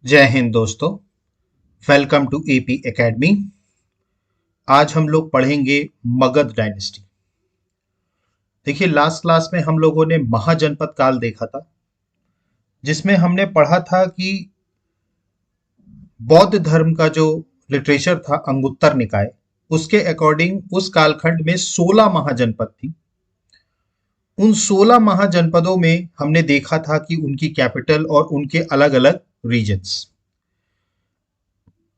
जय हिंद दोस्तों। Welcome to AP academy. आज हम लोग पढ़ेंगे मगध डायनेस्टी। देखिए, लास्ट क्लास में हम लोगों ने महाजनपद काल देखा था, जिसमें हमने पढ़ा था कि बौद्ध धर्म का जो लिटरेचर था अंगुत्तर निकाय, उसके अकॉर्डिंग उस कालखंड में 16 महाजनपद थी। उन 16 महाजनपदों में हमने देखा था कि उनकी कैपिटल और उनके अलग अलग रीजन्स।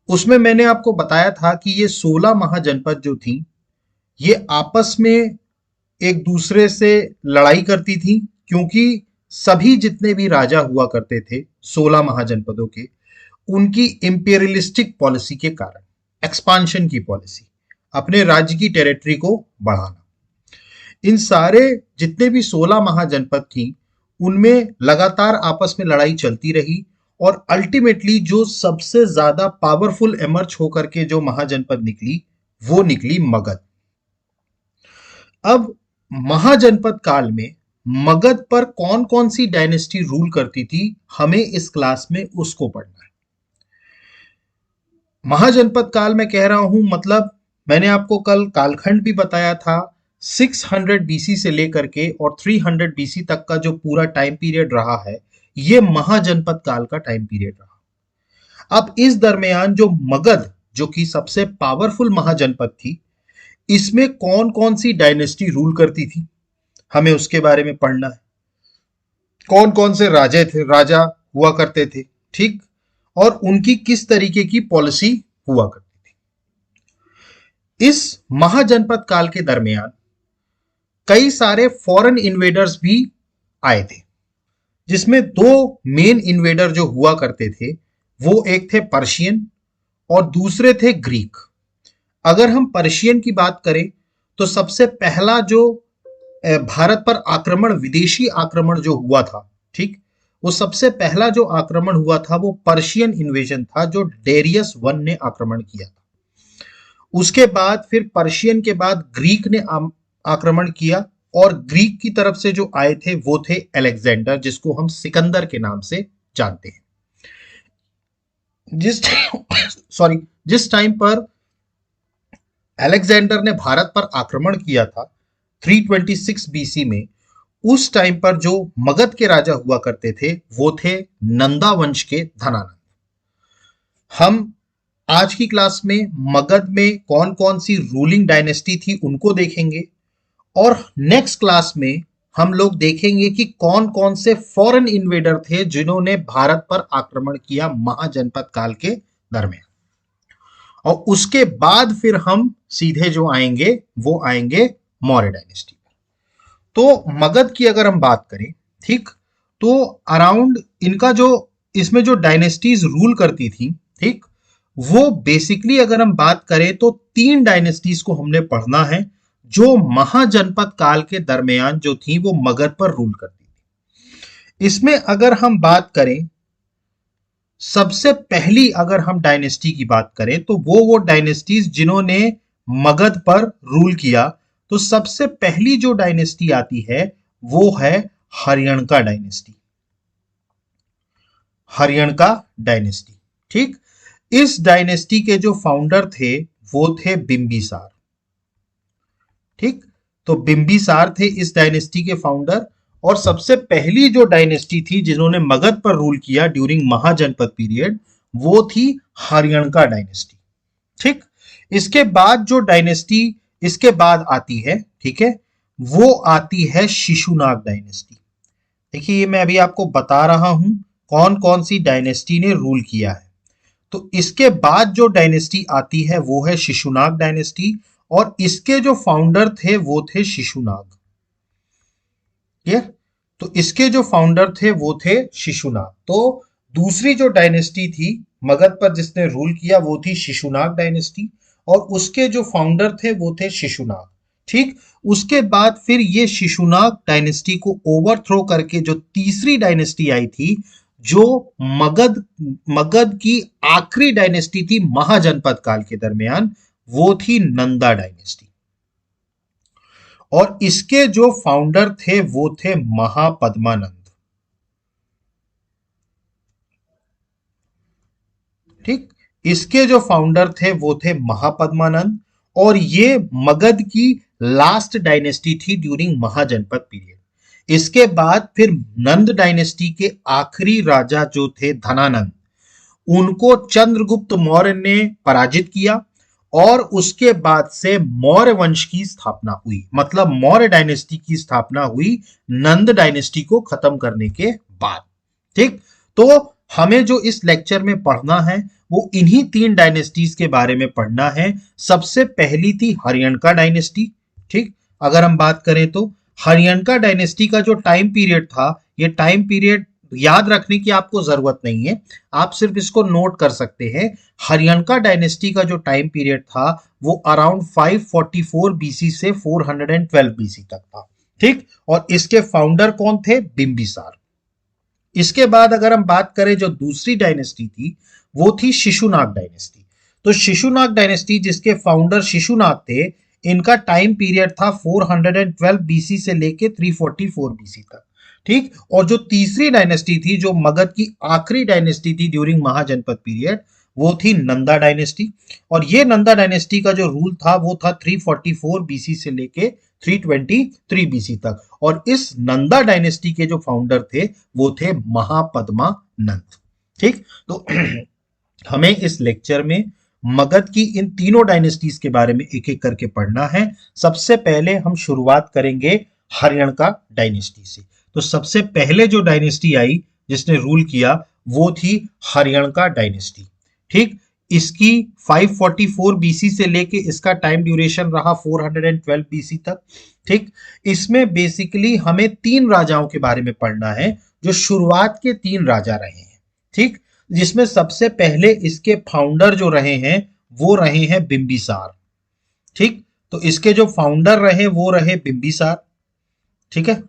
उसमें मैंने आपको बताया था कि ये 16 महाजनपद जो थी, ये आपस में एक दूसरे से लड़ाई करती थी, क्योंकि सभी जितने भी राजा हुआ करते थे 16 महाजनपदों के, उनकी इंपेरियलिस्टिक पॉलिसी के कारण, एक्सपांशन की पॉलिसी, अपने राज्य की टेरिटरी को बढ़ाना, इन सारे जितने भी 16 महाजनपद थी, उनमें लगातार आपस में लड़ाई चलती रही। और अल्टीमेटली जो सबसे ज्यादा पावरफुल एमर्ज होकर के जो महाजनपद निकली, वो निकली मगध। अब महाजनपद काल में मगध पर कौन कौन सी डायनेस्टी रूल करती थी, हमें इस क्लास में उसको पढ़ना है। महाजनपद काल में कह रहा हूं, मतलब मैंने आपको कल कालखंड भी बताया था। 600 बीसी से लेकर के और 300 बीसी तक का जो पूरा टाइम पीरियड रहा है, ये महाजनपद काल का टाइम पीरियड रहा। अब इस दरमियान जो मगध, जो कि सबसे पावरफुल महाजनपद थी, इसमें कौन कौन सी डायनेस्टी रूल करती थी, हमें उसके बारे में पढ़ना है। कौन कौन से राजा हुआ करते थे, ठीक, और उनकी किस तरीके की पॉलिसी हुआ करती थी। इस महाजनपद काल के दरमियान कई सारे फॉरेन इन्वेडर्स भी आए थे, जिसमें दो मेन इन्वेडर जो हुआ करते थे, वो एक थे पर्शियन और दूसरे थे ग्रीक। अगर हम पर्शियन की बात करें तो सबसे पहला जो भारत पर आक्रमण, विदेशी आक्रमण जो हुआ था, ठीक, वो सबसे पहला जो आक्रमण हुआ था वो पर्शियन इन्वेजन था, जो डेरियस वन ने आक्रमण किया था। उसके बाद फिर पर्शियन के बाद ग्रीक ने आक्रमण किया, और ग्रीक की तरफ से जो आए थे वो थे अलेक्जेंडर, जिसको हम सिकंदर के नाम से जानते हैं। जिस टाइम पर अलेक्जेंडर ने भारत पर आक्रमण किया था 326 बीसी में, उस टाइम पर जो मगध के राजा हुआ करते थे वो थे नंदा वंश के धनानंद। हम आज की क्लास में मगध में कौन कौन सी रूलिंग डायनेस्टी थी उनको देखेंगे, और नेक्स्ट क्लास में हम लोग देखेंगे कि कौन कौन से फॉरेन इन्वेडर थे जिन्होंने भारत पर आक्रमण किया महाजनपद काल के दरमियान। और उसके बाद फिर हम सीधे जो आएंगे वो आएंगे मौर्य डायनेस्टी। तो मगध की अगर हम बात करें, ठीक, तो अराउंड इनका जो, इसमें जो डायनेस्टीज रूल करती थी, ठीक, वो बेसिकली अगर हम बात करें तो 3 डायनेस्टीज को हमने पढ़ना है, जो महाजनपद काल के दरमियान जो थी वो मगध पर रूल करती थी। इसमें अगर हम बात करें, सबसे पहली अगर हम डायनेस्टी की बात करें तो वो डायनेस्टीज जिन्होंने मगध पर रूल किया, तो सबसे पहली जो डायनेस्टी आती है वो है हरियणका डायनेस्टी। हरियणका डायनेस्टी, ठीक। इस डायनेस्टी के जो फाउंडर थे वो थे बिंबिसार, ठीक। तो बिंबिसार थे इस डायनेस्टी के फाउंडर, और सबसे पहली जो डायनेस्टी थी जिन्होंने मगध पर रूल किया ड्यूरिंग महाजनपद पीरियड, वो थी हरियणका डायनेस्टी, ठीक। इसके बाद जो डायनेस्टी इसके बाद आती है, ठीक है, वो आती है शिशुनाग डायनेस्टी। देखिए, ये मैं अभी आपको बता रहा हूं कौन कौन सी डायनेस्टी ने रूल किया है। तो इसके बाद जो डायनेस्टी आती है वो है शिशुनाग डायनेस्टी, और इसके जो फाउंडर थे वो थे शिशुनाग। क्लियर? तो इसके जो फाउंडर थे वो थे शिशुनाग। तो दूसरी जो डायनेस्टी थी मगध पर जिसने रूल किया वो थी शिशुनाग डायनेस्टी, और उसके जो फाउंडर थे वो थे शिशुनाग, ठीक। उसके बाद फिर ये शिशुनाग डायनेस्टी को ओवरथ्रो करके जो तीसरी डायनेस्टी आई थी, जो मगध मगध की आखिरी डायनेस्टी थी महाजनपद काल के दरमियान, वो थी नंदा डायनेस्टी। और इसके जो फाउंडर थे वो थे महापद्मानंद। ठीक। इसके जो फाउंडर थे वो थे महापद्मानंद, और ये मगध की लास्ट डायनेस्टी थी ड्यूरिंग महाजनपद पीरियड। इसके बाद फिर नंद डायनेस्टी के आखिरी राजा जो थे धनानंद, उनको चंद्रगुप्त मौर्य ने पराजित किया, और उसके बाद से मौर्य वंश की स्थापना हुई, मतलब मौर्य डायनेस्टी की स्थापना हुई नंद डायनेस्टी को खत्म करने के बाद। ठीक। तो हमें जो इस लेक्चर में पढ़ना है वो इन्हीं तीन डायनेस्टीज के बारे में पढ़ना है। सबसे पहली थी हरियणका डायनेस्टी। ठीक। अगर हम बात करें तो हरियणका डायनेस्टी का जो टाइम पीरियड था, ये टाइम पीरियड याद रखने की आपको जरूरत नहीं है, आप सिर्फ इसको नोट कर सकते हैं। हरियणका डायनेस्टी का जो टाइम पीरियड था वो अराउंड 544 बीसी से 412 बीसी तक था। ठीक। और इसके फाउंडर कौन थे? बिंबिसार। इसके बाद अगर हम बात करें जो दूसरी डायनेस्टी थी वो थी शिशुनाग डायनेस्टी। तो शिशुनाग डायनेस्टी जिसके फाउंडर शिशुनाग थे, इनका टाइम पीरियड था 412 बीसी से लेके 344 बीसी तक। ठीक। और जो तीसरी डायनेस्टी थी, जो मगध की आखिरी डायनेस्टी थी ड्यूरिंग महाजनपद पीरियड, वो थी नंदा डायनेस्टी। और ये नंदा डायनेस्टी का जो रूल था वो था 344 बीसी से लेके 323 बीसी तक। और इस नंदा डायनेस्टी के जो फाउंडर थे वो थे महापद्मानंद। ठीक। तो हमें इस लेक्चर में मगध की इन तीनों डायनेस्टीज के बारे में एक एक करके पढ़ना है। सबसे पहले हम शुरुआत करेंगे हरियणका डायनेस्टी से। तो सबसे पहले जो डायनेस्टी आई जिसने रूल किया वो थी हरियणका डायनेस्टी। ठीक। इसकी 544 बीसी से लेके इसका टाइम ड्यूरेशन रहा 412 बीसी तक। ठीक। इसमें बेसिकली हमें तीन राजाओं के बारे में पढ़ना है जो शुरुआत के तीन राजा रहे हैं। ठीक। जिसमें सबसे पहले इसके फाउंडर जो रहे हैं वो रहे हैं बिंबिसार। ठीक। तो इसके जो फाउंडर रहे वो रहे बिंबिसार। ठीक है।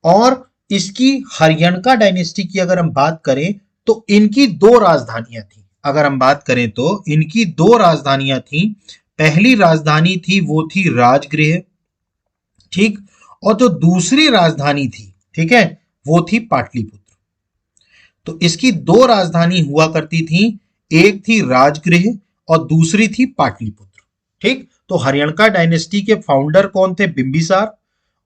और इसकी हरियणका डायनेस्टी की अगर हम बात करें तो इनकी दो राजधानियां थी। अगर हम बात करें तो इनकी दो राजधानियां थी। पहली राजधानी थी वो थी राजगृह। ठीक। और जो दूसरी राजधानी थी, ठीक है, वो थी पाटलिपुत्र। तो इसकी दो राजधानी हुआ करती थी, एक थी राजगृह और दूसरी थी पाटलिपुत्र। ठीक। तो हरियणका डायनेस्टी के फाउंडर कौन थे? बिंबिसार।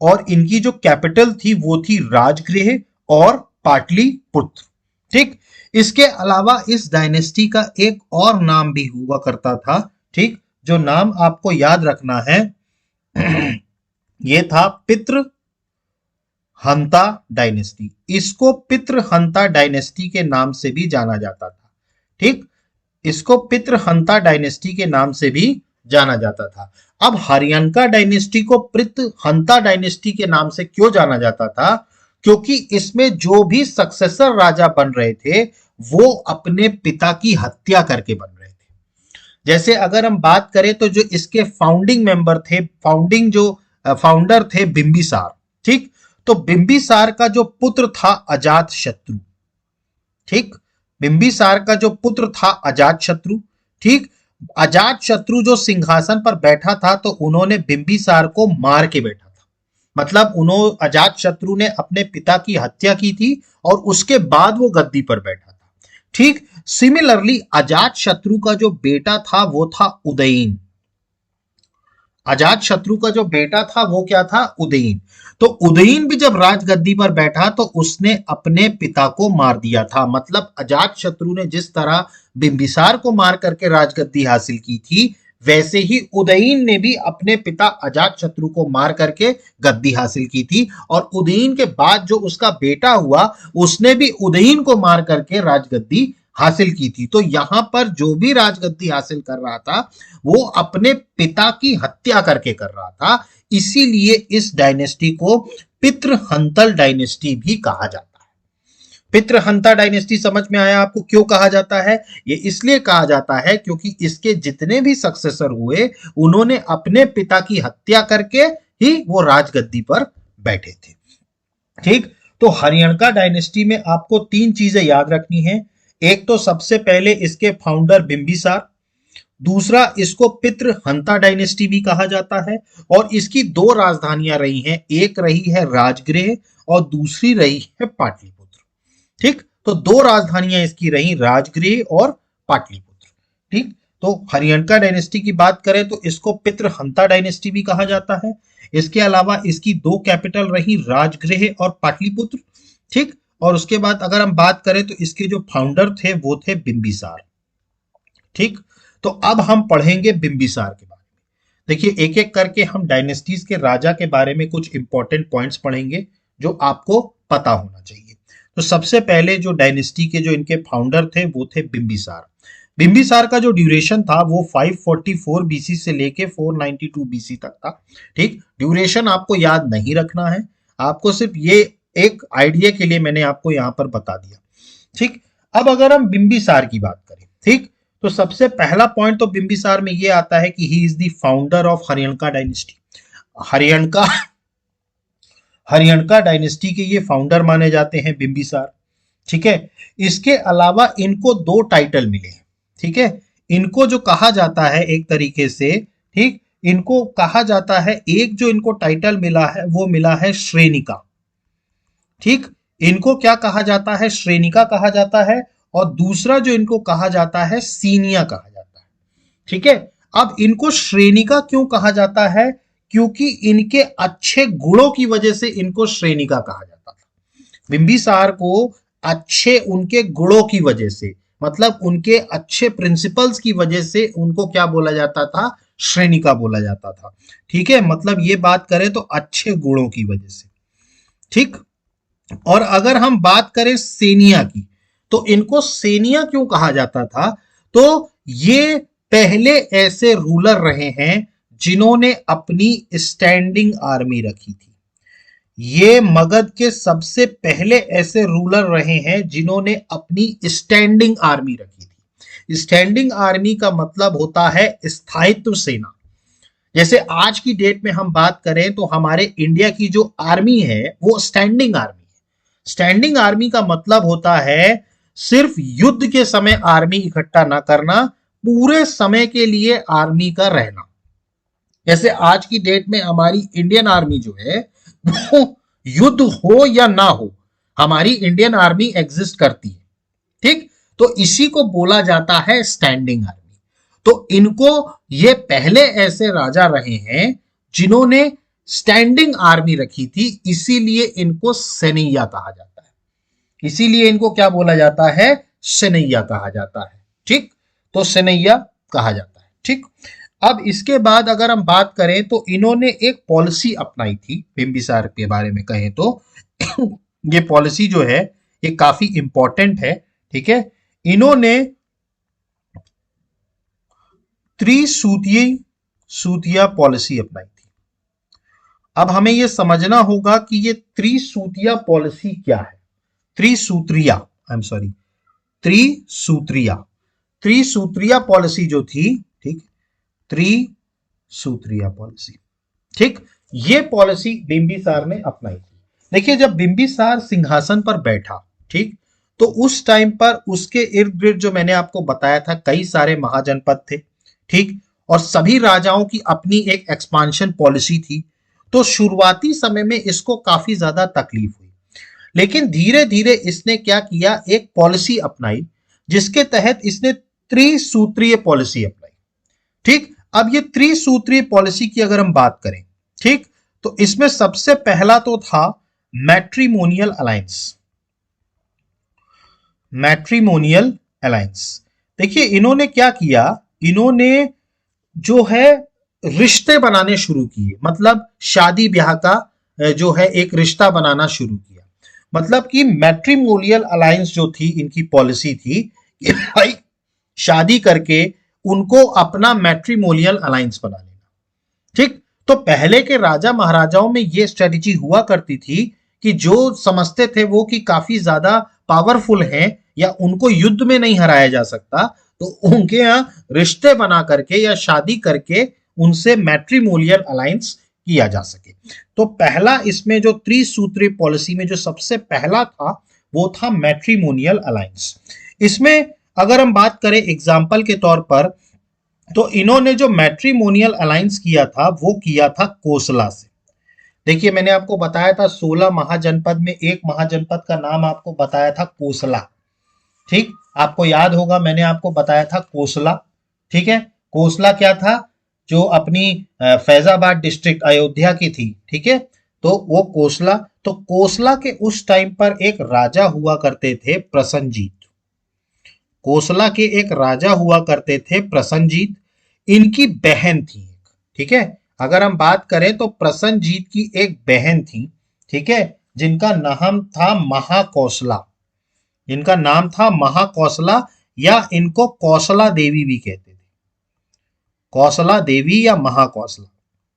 और इनकी जो कैपिटल थी वो थी राजगृह और पाटलिपुत्र। ठीक। इसके अलावा इस डायनेस्टी का एक और नाम भी हुआ करता था। ठीक। जो नाम आपको याद रखना है ये था पितृ हंता डायनेस्टी। इसको पितृहंता डायनेस्टी के नाम से भी जाना जाता था। ठीक। इसको पितृहंता डायनेस्टी के नाम से भी जाना जाता था। अब हरियणका डायनेस्टी को पितृहंता डायनेस्टी के नाम से क्यों जाना जाता था? क्योंकि इसमें जो भी सक्सेसर राजा बन रहे थे वो अपने पिता की हत्या करके बन रहे थे। जैसे अगर हम बात करें तो जो इसके फाउंडिंग मेंबर थे, फाउंडर थे बिंबिसार। ठीक। तो बिंबिसार का जो पुत्र था अजात शत्रु। ठीक। बिंबिसार का जो पुत्र था अजात शत्रु। ठीक। अजात शत्रु जो सिंहासन पर बैठा था तो उन्होंने बिंबिसार को मार के बैठा था। मतलब उन्होंने अजात शत्रु ने अपने पिता की हत्या की थी और उसके बाद वो गद्दी पर बैठा था। ठीक। सिमिलरली अजात शत्रु का जो बेटा था वो था उदयीन। अजात शत्रु का जो बेटा था वो क्या था? उदयीन। तो उदयीन भी जब राजगद्दी पर बैठा तो उसने अपने पिता को मार दिया था। मतलब अजात शत्रु ने जिस तरह बिंबिसार को मार करके राजगद्दी हासिल की थी, वैसे ही उदयीन ने भी अपने पिता अजात शत्रु को मार करके गद्दी हासिल की थी। और उदयीन के बाद जो उसका बेटा हुआ उसने भी उदयीन को मार करके राजगद्दी हासिल की थी। तो यहां पर जो भी राजगद्दी हासिल कर रहा था वो अपने पिता की हत्या करके कर रहा था। इसीलिए इस डायनेस्टी को पितृहंतल डायनेस्टी भी कहा जाता है। पितृहंता डायनेस्टी समझ में आया आपको क्यों कहा जाता है? ये इसलिए कहा जाता है क्योंकि इसके जितने भी सक्सेसर हुए उन्होंने अपने पिता की हत्या करके ही वो राजगद्दी पर बैठे थे। ठीक। तो हरियणका डायनेस्टी में आपको तीन चीजें याद रखनी है। एक तो सबसे पहले इसके फाउंडर बिंबिसार, दूसरा इसको पितृहंता डायनेस्टी भी कहा जाता है, और इसकी दो राजधानियां रही हैं, एक रही है राजगृह और दूसरी रही है पाटलिपुत्र। ठीक। तो दो राजधानियां इसकी रही, राजगृह और पाटलिपुत्र। ठीक, तो हरियणका डायनेस्टी की बात करें तो इसको पितृहंता डायनेस्टी भी कहा जाता है। इसके अलावा इसकी दो कैपिटल रही, राजगृह और पाटलिपुत्र। ठीक, और उसके बाद अगर हम बात करें तो इसके जो फाउंडर थे वो थे बिंबिसार। ठीक, तो अब हम पढ़ेंगे बिंबिसार के बारे में। देखिए एक एक करके हम डायनेस्टीज के राजा के बारे में कुछ इंपॉर्टेंट पॉइंट्स पढ़ेंगे जो आपको पता होना चाहिए। तो सबसे पहले जो डायनेस्टी के जो इनके फाउंडर थे वो थे बिंबिसार। बिंबिसार का जो ड्यूरेशन था वो 544 बीसी से लेके 492 बीसी तक था। ठीक, ड्यूरेशन आपको याद नहीं रखना है, आपको सिर्फ ये एक आइडिया के लिए मैंने आपको यहां पर बता दिया। ठीक, अब अगर हम बिंबिसार की बात करें, ठीक, तो सबसे पहला पॉइंट तो बिंबिसार में ये आता है कि he is the founder of Haryanka dynasty. Haryanka Haryanka dynasty के ये फाउंडर माने जाते हैं बिंबिसार। ठीक है, इसके अलावा इनको दो टाइटल मिले हैं। ठीक है, इनको जो कहा जाता है एक तरीके से, ठीक, इनको कहा जाता है, एक जो इनको टाइटल मिला है वो मिला है श्रेणिका। ठीक, इनको क्या कहा जाता है, श्रेणिका कहा जाता है, और दूसरा जो इनको कहा जाता है सीनिया कहा जाता है। ठीक है, अब इनको श्रेणिका क्यों कहा जाता है, क्योंकि इनके अच्छे गुणों की वजह से इनको श्रेणिका कहा जाता था। बिंबिसार को अच्छे उनके गुणों की वजह से, मतलब उनके अच्छे प्रिंसिपल्स की वजह से उनको क्या बोला जाता था, श्रेणिका बोला जाता था। ठीक है, मतलब ये बात करें तो अच्छे गुणों की वजह से। ठीक, और अगर हम बात करें सेनिया की, तो इनको सेनिया क्यों कहा जाता था, तो ये पहले ऐसे रूलर रहे हैं जिन्होंने अपनी स्टैंडिंग आर्मी रखी थी। ये मगध के सबसे पहले ऐसे रूलर रहे हैं जिन्होंने अपनी स्टैंडिंग आर्मी रखी थी। स्टैंडिंग आर्मी का मतलब होता है स्थायित्व सेना। जैसे आज की डेट में हम बात करें तो हमारे इंडिया की जो आर्मी है वो स्टैंडिंग आर्मी है। स्टैंडिंग आर्मी का मतलब होता है सिर्फ युद्ध के समय आर्मी इकट्ठा ना करना, पूरे समय के लिए आर्मी का रहना। जैसे आज की डेट में हमारी इंडियन आर्मी जो है वो युद्ध हो या ना हो, हमारी इंडियन आर्मी एग्जिस्ट करती है। ठीक, तो इसी को बोला जाता है स्टैंडिंग आर्मी। तो इनको ये पहले ऐसे राजा रहे हैं जिन्होंने स्टैंडिंग आर्मी रखी थी, इसीलिए इनको सेनैया कहा जाता है। इसीलिए इनको क्या बोला जाता है, सेनैया कहा जाता है। ठीक, तो सेनैया कहा जाता है। ठीक, अब इसके बाद अगर हम बात करें तो इन्होंने एक पॉलिसी अपनाई थी बिंबिसार के बारे में कहें तो ये पॉलिसी जो है ये काफी इंपॉर्टेंट है। ठीक है, इन्होंने त्रिसूतिया पॉलिसी अपनाई थी। अब हमें यह समझना होगा कि ये त्रिसूतिया पॉलिसी क्या है। त्रिसूत्रिया, आई एम सॉरी, त्रिसूत्रिया त्रिसूत्रिया पॉलिसी जो थी, ठीक, त्रिसूत्रिया पॉलिसी, ठीक, ये पॉलिसी बिंबिसार ने अपनाई थी। देखिए जब बिंबिसार सिंहासन पर बैठा, ठीक, तो उस टाइम पर उसके इर्द गिर्द जो मैंने आपको बताया था कई सारे महाजनपद थे। ठीक, और सभी राजाओं की अपनी एक एक्सपांशन पॉलिसी थी। तो शुरुआती समय में इसको काफी ज्यादा तकलीफ हुई, लेकिन धीरे धीरे इसने क्या किया, एक पॉलिसी अपनाई जिसके तहत इसने त्रिसूत्रीय पॉलिसी अपनाई। ठीक, अब ये त्रिसूत्रीय पॉलिसी की अगर हम बात करें, ठीक, तो इसमें सबसे पहला तो था मैट्रिमोनियल अलायंस। मैट्रिमोनियल अलायंस, देखिए इन्होंने क्या किया, इन्होंने जो है रिश्ते बनाने शुरू किए, मतलब शादी ब्याह का जो है एक रिश्ता बनाना शुरू किया। मतलब कि मैट्रिमोनियल अलायंस जो थी इनकी पॉलिसी थी कि भाई शादी करके उनको अपना मैट्रिमोनियल अलायंस बना लेना। ठीक, तो पहले के राजा महाराजाओं में यह स्ट्रेटेजी हुआ करती थी कि जो समझते थे वो कि काफी ज्यादा पावरफुल हैं या उनको युद्ध में नहीं हराया जा सकता, तो उनके यहाँ रिश्ते बना करके या शादी करके उनसे मैट्रिमोनियल अलायंस किया जा सके। तो पहला इसमें जो त्रिसूत्रीय पॉलिसी में जो सबसे पहला था वो था मैट्रिमोनियल अलायंस। इसमें अगर हम बात करें एग्जाम्पल के तौर पर, तो इन्होंने जो मैट्रिमोनियल अलायंस किया था वो किया था कोसला से। देखिए मैंने आपको बताया था 16 महाजनपद में एक महाजनपद का नाम आपको बताया था कोसला। ठीक, आपको याद होगा मैंने आपको बताया था कोसला, ठीक है। कोसला क्या था, जो अपनी फैजाबाद डिस्ट्रिक्ट अयोध्या की थी, ठीक है। तो वो कोसला, तो कोसला के उस टाइम पर एक राजा हुआ करते थे प्रसन्नजीत। कोसला के एक राजा हुआ करते थे प्रसन्नजीत, इनकी बहन थी एक, ठीक है। अगर हम बात करें तो प्रसन्नजीत की एक बहन थी, ठीक है, जिनका नाम था महाकौशला। इनका नाम था महाकौशला, या इनको कौशला देवी भी कहते थे, कौशला देवी या महाकौशला,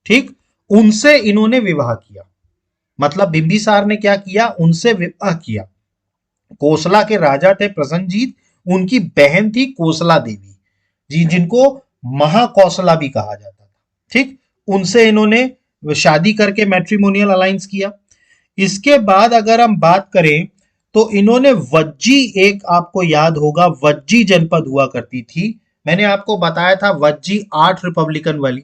ठीक। उनसे इन्होंने विवाह किया, मतलब बिंबिसार ने क्या किया, उनसे विवाह किया। कोसला के राजा थे प्रसन्नजीत, उनकी बहन थी कोसला देवी जी, जिनको महाकौशला भी कहा जाता था, ठीक। उनसे इन्होंने शादी करके मैट्रिमोनियल अलायंस किया। इसके बाद अगर हम बात करें तो इन्होंने वज्जी, एक आपको याद होगा वज्जी जनपद हुआ करती थी, मैंने आपको बताया था वज्जी 8 रिपब्लिकन वाली,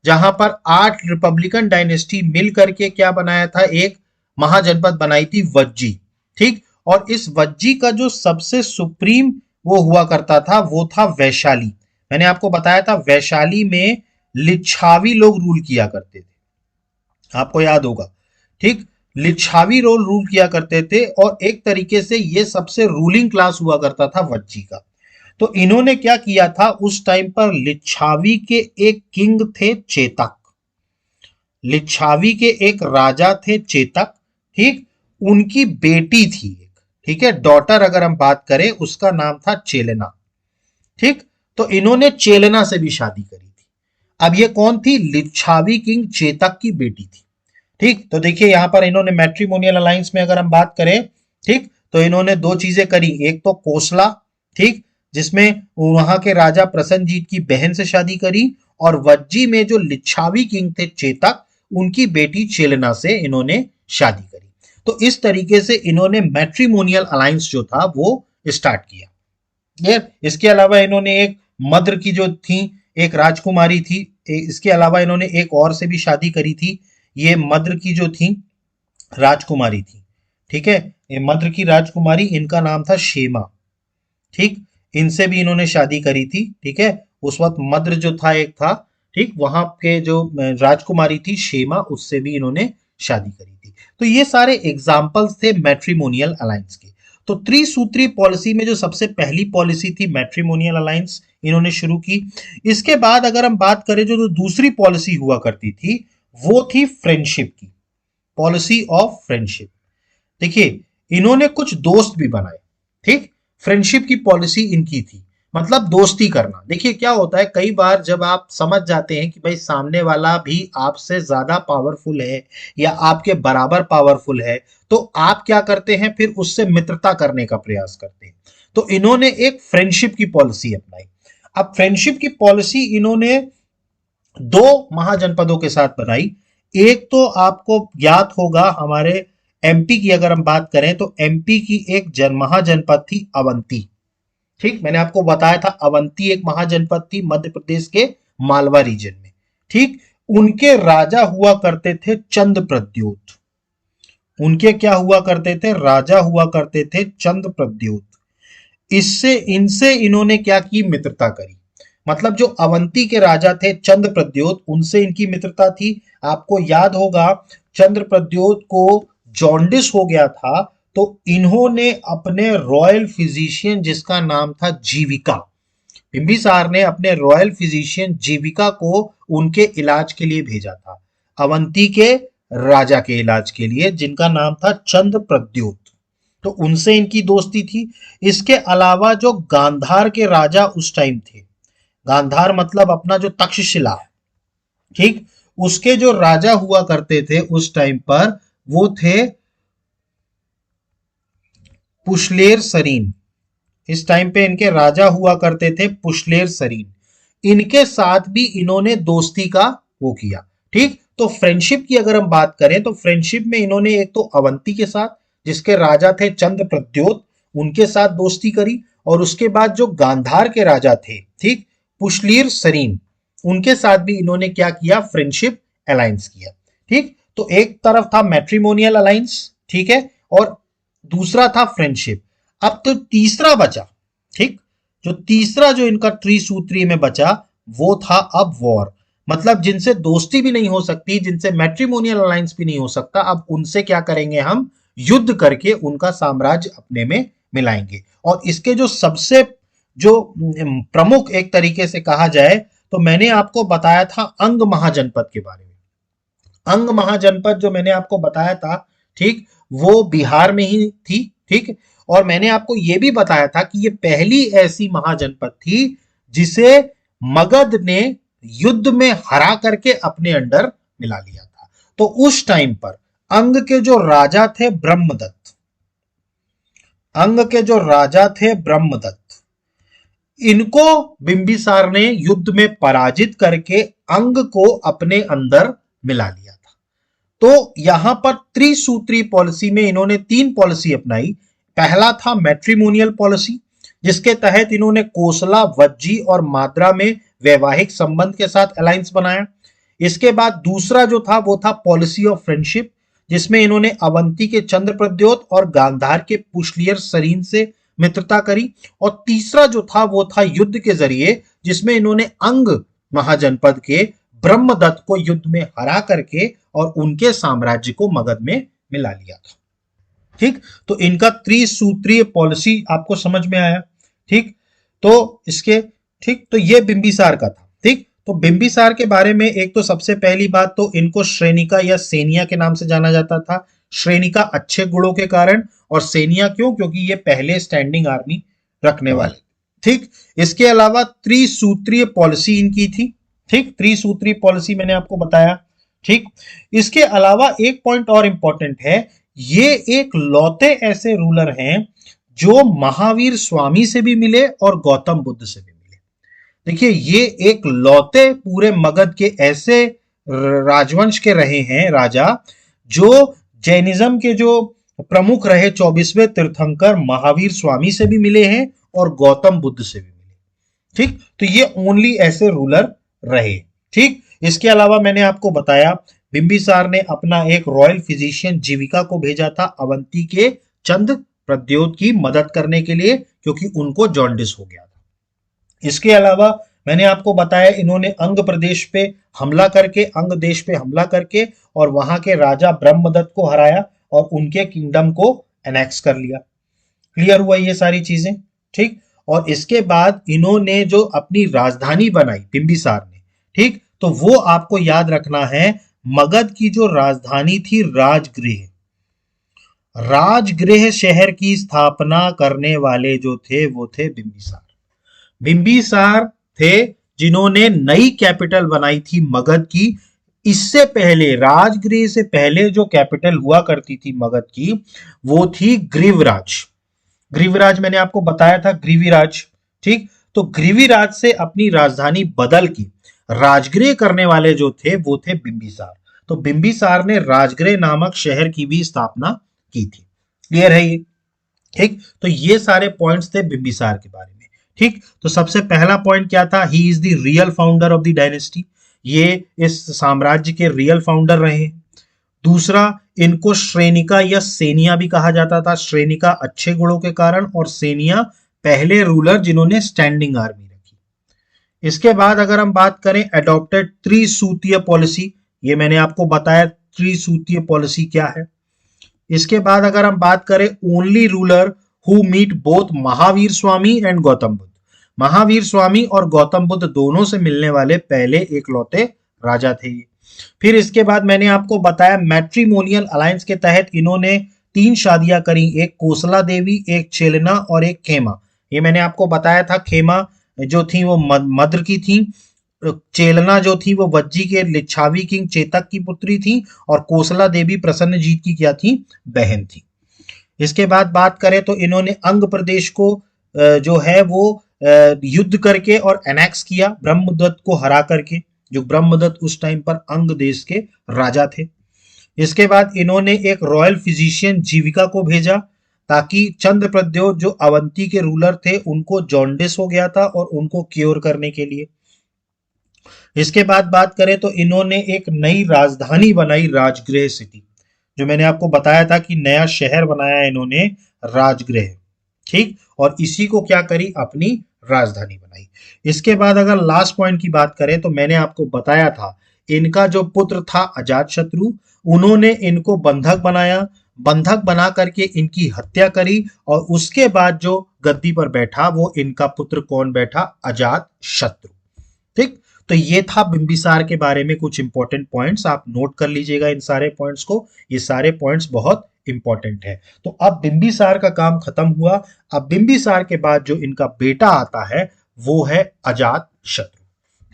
जहां पर 8 रिपब्लिकन डायनेस्टी मिल करके क्या बनाया था, एक महाजनपद बनाई थी वज्जी, ठीक। और इस वज्जी का जो सबसे सुप्रीम वो हुआ करता था वो था वैशाली। मैंने आपको बताया था वैशाली में लिच्छावी लोग रूल किया करते थे, आपको याद होगा, ठीक। लिच्छावी रोल रूल किया करते थे और एक तरीके से ये सबसे रूलिंग क्लास हुआ करता था वज्जी का। तो इन्होंने क्या किया था उस टाइम पर, लिच्छावी के एक किंग थे चेतक, लिच्छावी के एक राजा थे चेतक, ठीक। उनकी बेटी थी एक, ठीक है, डॉटर अगर हम बात करें उसका नाम था चेलेना, ठीक। तो इन्होंने चेलेना से भी शादी करी थी। अब ये कौन थी, लिच्छावी किंग चेतक की बेटी थी, ठीक। तो देखिए यहां पर इन्होंने मैट्रिमोनियल अलायंस में अगर हम बात करें, ठीक, तो इन्होंने दो चीजें करी, एक तो कोसला, ठीक, जिसमें वहां के राजा प्रसन्नजीत की बहन से शादी करी, और वज्जी में जो लिच्छावी किंग थे चेतक, उनकी बेटी चेलना से इन्होंने शादी करी। तो इस तरीके से इन्होंने मैट्रिमोनियल अलायंस जो था वो स्टार्ट किया। ये इसके अलावा इन्होंने एक मद्र की जो थी, एक राजकुमारी थी, इसके अलावा इन्होंने एक और से भी शादी करी थी। ये मद्र की जो थी राजकुमारी थी, ठीक है, ये मद्र की राजकुमारी, इनका नाम था शेमा, ठीक। इनसे भी इन्होंने शादी करी थी, ठीक है। उस वक्त मद्र जो था एक था, ठीक, वहां के जो राजकुमारी थी शेमा, उससे भी इन्होंने शादी करी थी। तो ये सारे एग्जाम्पल्स थे मैट्रिमोनियल अलायंस के। तो त्रिसूत्री पॉलिसी में जो सबसे पहली पॉलिसी थी मैट्रिमोनियल अलायंस, इन्होंने शुरू की। इसके बाद अगर हम बात करें जो दूसरी पॉलिसी हुआ करती थी वो थी फ्रेंडशिप की, पॉलिसी ऑफ फ्रेंडशिप। देखिए इन्होंने कुछ दोस्त भी बनाए, ठीक। फ्रेंडशिप की पॉलिसी इनकी थी, मतलब दोस्ती करना। देखिए क्या होता है, कई बार जब आप समझ जाते हैं कि भाई सामने वाला भी आपसे ज्यादा पावरफुल है या आपके बराबर पावरफुल है, तो आप क्या करते हैं, फिर उससे मित्रता करने का प्रयास करते हैं। तो इन्होंने एक फ्रेंडशिप की पॉलिसी अपनाई। अब फ्रेंडशिप की पॉलिसी इन्होंने दो महाजनपदों के साथ बनाई। एक तो आपको याद होगा हमारे एमपी की अगर हम बात करें तो एमपी की एक महाजनपद थी अवंती, ठीक। मैंने आपको बताया था अवंती एक महाजनपद थी मध्य प्रदेश के मालवा रीजन में, ठीक। उनके राजा हुआ करते थे चंद्र प्रद्योत, उनके क्या हुआ करते थे, राजा हुआ करते थे चंद्र प्रद्योत। इससे इनसे इन्होंने क्या की, मित्रता करी। मतलब जो अवंती के राजा थे चंद्र प्रद्योत, उनसे इनकी मित्रता थी। आपको याद होगा चंद्र प्रद्योत को जॉन्डिस हो गया था, तो इन्होंने अपने रॉयल फिजिशियन जिसका नाम था जीविका, बिंबिसार ने अपने रॉयल फिजिशियन जीविका को उनके इलाज के लिए भेजा था, अवंती के राजा के इलाज के लिए, जिनका नाम था चंद्र प्रद्योत। तो उनसे इनकी दोस्ती थी। इसके अलावा जो गांधार के राजा उस टाइम थे, गांधार मतलब अपना जो तक्षशिला है, ठीक, उसके जो राजा हुआ करते थे उस टाइम पर वो थे पुशलेर सरीन। इस टाइम पे इनके राजा हुआ करते थे पुशलेर सरीन। इनके साथ भी इन्होंने दोस्ती का वो किया, ठीक। तो फ्रेंडशिप की अगर हम बात करें तो फ्रेंडशिप में इन्होंने एक तो अवंती के साथ जिसके राजा थे चंद्र प्रद्योत, उनके साथ दोस्ती करी, और उसके बाद जो गांधार के राजा थे, ठीक, पुशलीर सरीन, उनके साथ भी इन्होंने क्या किया, फ्रेंडशिप अलायंस किया, ठीक। तो एक तरफ था मैट्रिमोनियल अलायंस, ठीक है, और दूसरा था फ्रेंडशिप। अब तो तीसरा बचा, ठीक। जो तीसरा जो इनका त्रिसूत्री में बचा वो था अब वॉर, मतलब जिनसे दोस्ती भी नहीं हो सकती, जिनसे मैट्रिमोनियल अलायंस भी नहीं हो सकता, अब उनसे क्या करेंगे हम, युद्ध करके उनका साम्राज्य अपने में मिलाएंगे। और इसके जो सबसे जो प्रमुख एक तरीके से कहा जाए तो मैंने आपको बताया था अंग महाजनपद के बारे में। अंग महाजनपद जो मैंने आपको बताया था, ठीक, वो बिहार में ही थी, ठीक। और मैंने आपको ये भी बताया था कि ये पहली ऐसी महाजनपद थी जिसे मगध ने युद्ध में हरा करके अपने अंडर मिला लिया था। तो उस टाइम पर अंग के जो राजा थे ब्रह्मदत्त, अंग के जो राजा थे ब्रह्मदत्त, इनको बिंबिसार ने युद्ध में पराजित करके अंग को अपने अंदर मिला लिया था। तो यहां पर त्रिसूत्री पॉलिसी में इन्होंने तीन पॉलिसी अपनाई। पहला था मैट्रिमोनियल पॉलिसी, जिसके तहत इन्होंने कोसला, वज्जी और माद्रा में वैवाहिक संबंध के साथ अलायंस बनाया। इसके बाद दूसरा जो था वो था पॉलिसी ऑफ फ्रेंडशिप, जिसमें इन्होंने अवंती के चंद्रप्रद्योत और गांधार के पुष्लियर सरीन से मित्रता करी। और तीसरा जो था वो था युद्ध के जरिए, जिसमें इन्होंने अंग महाजनपद के ब्रह्मदत्त को युद्ध में हरा करके और उनके साम्राज्य को मगध में मिला लिया था। ठीक, तो इनका त्रिसूत्रीय पॉलिसी आपको समझ में आया। ठीक, तो इसके ठीक, तो ये बिंबिसार का था। ठीक, तो बिंबिसार के बारे में एक तो सबसे पहली बात तो इनको श्रेणिका या सेनिया के नाम से जाना जाता था। श्रेणिका अच्छे गुणों के कारण, और सेनिया क्यों, क्योंकि ये पहले स्टैंडिंग आर्मी रखने वाले। ठीक, इसके अलावा त्रिसूत्रीय पॉलिसी इनकी थी। ठीक, त्रिसूत्रीय पॉलिसी मैंने आपको बताया। ठीक, इसके अलावा एक पॉइंट और इंपॉर्टेंट है, ये एक लौते ऐसे रूलर हैं जो महावीर स्वामी से भी मिले और गौतम बुद्ध से भी मिले। देखिए, ये एक लौते पूरे मगध के ऐसे राजवंश के रहे हैं राजा, जो जैनिज्म के जो प्रमुख रहे 24वें तीर्थंकर महावीर स्वामी से भी मिले हैं और गौतम बुद्ध से भी मिले। ठीक, तो ये ओनली ऐसे रूलर रहे। ठीक, इसके अलावा मैंने आपको बताया बिंबिसार ने अपना एक रॉयल फिजिशियन जीविका को भेजा था अवंती के चंद्र प्रद्योत की मदद करने के लिए, क्योंकि उनको जॉन्डिस हो गया था। इसके अलावा मैंने आपको बताया इन्होंने अंग प्रदेश पे हमला करके, अंग देश पे हमला करके और वहां के राजा ब्रह्मदत्त को हराया और उनके किंगडम को एनेक्स कर लिया। क्लियर हुआ ये सारी चीजें। ठीक, और इसके बाद इन्होंने जो अपनी राजधानी बनाई बिंबिसार ने, ठीक, तो वो आपको याद रखना है, मगध की जो राजधानी थी राजगृह, राजगृह शहर की स्थापना करने वाले जो थे वो थे बिंबिसार। बिंबिसार थे जिन्होंने नई कैपिटल बनाई थी मगध की। इससे पहले, राजगृह से पहले जो कैपिटल हुआ करती थी मगध की, वो थी ग्रीवराज। ग्रीवराज मैंने आपको बताया था, ग्रीवीराज। ठीक, तो ग्रीवीराज से अपनी राजधानी बदल की राजगृह करने वाले जो थे वो थे बिंबिसार। तो बिंबिसार ने राजगृह नामक शहर की भी स्थापना की थी। क्लियर है ये? ठीक, तो ये सारे पॉइंट्स थे बिंबिसार के बारे में। ठीक, तो सबसे पहला पॉइंट क्या था, ही is the real founder of the dynasty, ये इस साम्राज्य के रियल फाउंडर रहे। दूसरा, इनको श्रेणिका या सेनिया भी कहा जाता था। श्रेणिका अच्छे गुणों के कारण और सेनिया पहले रूलर जिन्होंने स्टैंडिंग आर्मी रखी। इसके बाद अगर हम बात करें एडॉप्टेड त्रिसूत्रीय पॉलिसी, ये मैंने आपको बताया त्रिसूत्रीय पॉलिसी क्या है। इसके बाद अगर हम बात करें only ruler who met both Mahavir Swami and Gautam Buddha, Mahavir Swami और गौतम बुद्ध दोनों से मिलने वाले पहले एकलौते राजा थे ये। फिर इसके बाद मैंने आपको बताया मैट्रिमोनियल अलायंस के तहत इन्होंने 3 शादियां करी, एक कोसला देवी, एक चेलना और एक खेमा। ये मैंने आपको बताया था, खेमा जो थी वो मद्र की थी, चेलना जो थी वो वज्जी के लिच्छावी किंग चेतक की पुत्री थी, और कोसला देवी प्रसन्नजीत की क्या थी, बहन थी। इसके बाद बात करें तो इन्होंने अंग प्रदेश को जो है वो युद्ध करके और एनेक्स किया ब्रह्मदत्त को हरा करके, जो ब्रह्मदत्त उस टाइम पर अंग देश के राजा थे। इसके बाद इन्होंने एक रॉयल फिजिशियन जीविका को भेजा, ताकि चंद्र प्रद्योत जो अवंती के रूलर थे उनको जॉन्डिस हो गया था और उनको क्योर करने के लिए। इसके बाद बात करें तो इन्होंने एक नई राजधानी बनाई, राजगृह सिटी, जो मैंने आपको बताया था कि नया शहर बनाया इन्होंने, राजगृह। ठीक, और इसी को क्या करी, अपनी राजधानी बनाई। इसके बाद अगर लास्ट पॉइंट की बात करें तो मैंने आपको बताया था इनका जो पुत्र था अजातशत्रु, उन्होंने इनको बंधक बनाया, बंधक बना करके इनकी हत्या करी, और उसके बाद जो गद्दी पर बैठा वो इनका पुत्र कौन बैठा, अजात शत्रु। ठीक, तो ये था बिंबिसार के बारे में कुछ इंपॉर्टेंट पॉइंट्स, आप नोट कर लीजिएगा इन सारे पॉइंट्स को, ये सारे पॉइंट्स बहुत इंपॉर्टेंट है। तो अब बिंबिसार का काम खत्म हुआ। अब बिंबिसार के बाद जो इनका बेटा आता है वो है अजात शत्रु।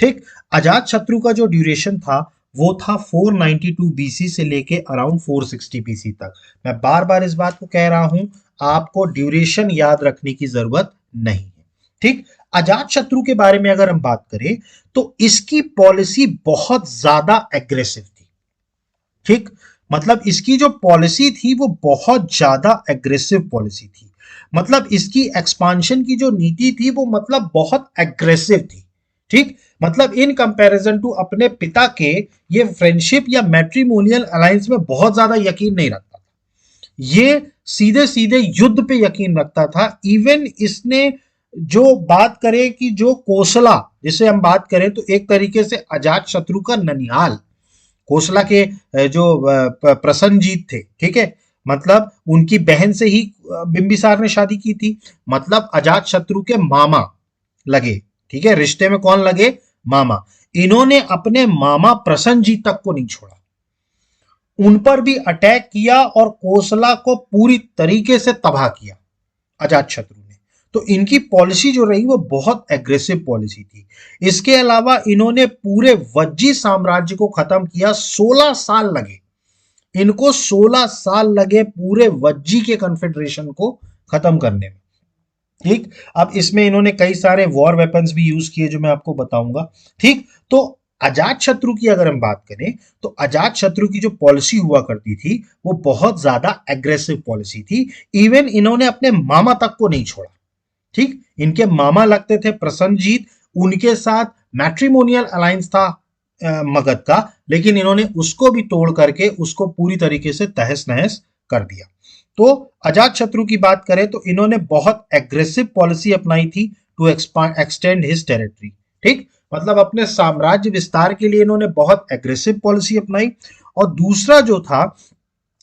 ठीक, अजात शत्रु का जो ड्यूरेशन था वो था 492 बीसी से लेके अराउंड 460 बीसी तक। मैं बार बार इस बात को कह रहा हूं, आपको ड्यूरेशन याद रखने की जरूरत नहीं है। ठीक, अजात शत्रु के बारे में अगर हम बात करें तो इसकी पॉलिसी बहुत ज्यादा एग्रेसिव थी। ठीक, मतलब इसकी जो पॉलिसी थी वो बहुत ज्यादा एग्रेसिव पॉलिसी थी। मतलब इसकी एक्सपांशन की जो नीति थी वो मतलब बहुत एग्रेसिव थी। ठीक, मतलब इन कंपैरिजन टू अपने पिता के, ये फ्रेंडशिप या मैट्रिमोनियल अलायंस में बहुत ज्यादा यकीन नहीं रखता था। ये सीधे सीधे युद्ध पे यकीन रखता था। इवन इसने जो बात करें कि जो कोसला जिसे हम बात करें तो एक तरीके से अजात शत्रु का ननिहाल, कोसला के जो प्रसन्नजीत थे, ठीक है, मतलब उनकी बहन से ही बिंबिसार ने शादी की थी, मतलब अजात शत्रु के मामा लगे। ठीक है, रिश्ते में कौन लगे, मामा। इन्होंने अपने मामा प्रसन्नजीत तक को नहीं छोड़ा, उन पर भी अटैक किया और कोसला को पूरी तरीके से तबाह किया अजात शत्रु ने। तो इनकी पॉलिसी जो रही वो बहुत एग्रेसिव पॉलिसी थी। इसके अलावा इन्होंने पूरे वज्जी साम्राज्य को खत्म किया, 16 साल लगे इनको, 16 साल लगे पूरे वज्जी के कन्फेडरेशन को खत्म करने में। ठीक, अब इसमें इन्होंने कई सारे वॉर वेपन्स भी यूज किए जो मैं आपको बताऊंगा। ठीक, तो अजात शत्रु की अगर हम बात करें तो अजात शत्रु की जो पॉलिसी हुआ करती थी वो बहुत ज्यादा एग्रेसिव पॉलिसी थी। इवन इन्होंने अपने मामा तक को नहीं छोड़ा। ठीक, इनके मामा लगते थे प्रसन्नजीत, उनके साथ मैट्रिमोनियल अलायंस था मगध का, लेकिन इन्होंने उसको भी तोड़ करके उसको पूरी तरीके से तहस नहस कर दिया। तो अजात शत्रु की बात करें तो इन्होंने बहुत एग्रेसिव पॉलिसी अपनाई थी टू एक्सटेंड हिज टेरिटरी। ठीक, मतलब अपने साम्राज्य विस्तार के लिए इन्होंने बहुत एग्रेसिव पॉलिसी अपनाई। और दूसरा जो था,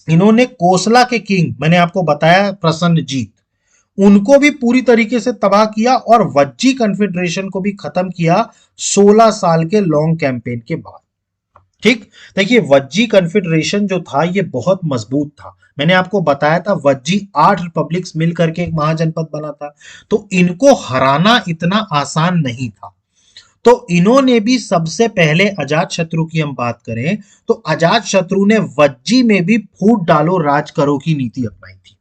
इन्होंने कोसला के किंग, मैंने आपको बताया प्रसन्नजीत, उनको भी पूरी तरीके से तबाह किया और वज्जी कन्फेडरेशन को भी खत्म किया 16 साल के लॉन्ग कैंपेन के बाद। ठीक, देखिए वज्जी कन्फेडरेशन जो था ये बहुत मजबूत था। मैंने आपको बताया था वज्जी 8 रिपब्लिक्स मिल करके एक महाजनपद बना था, तो इनको हराना इतना आसान नहीं था। तो इन्होंने भी सबसे पहले अजात शत्रु की हम बात करें तो अजात शत्रु ने वज्जी में भी फूट डालो राज करो की नीति अपनाई थी।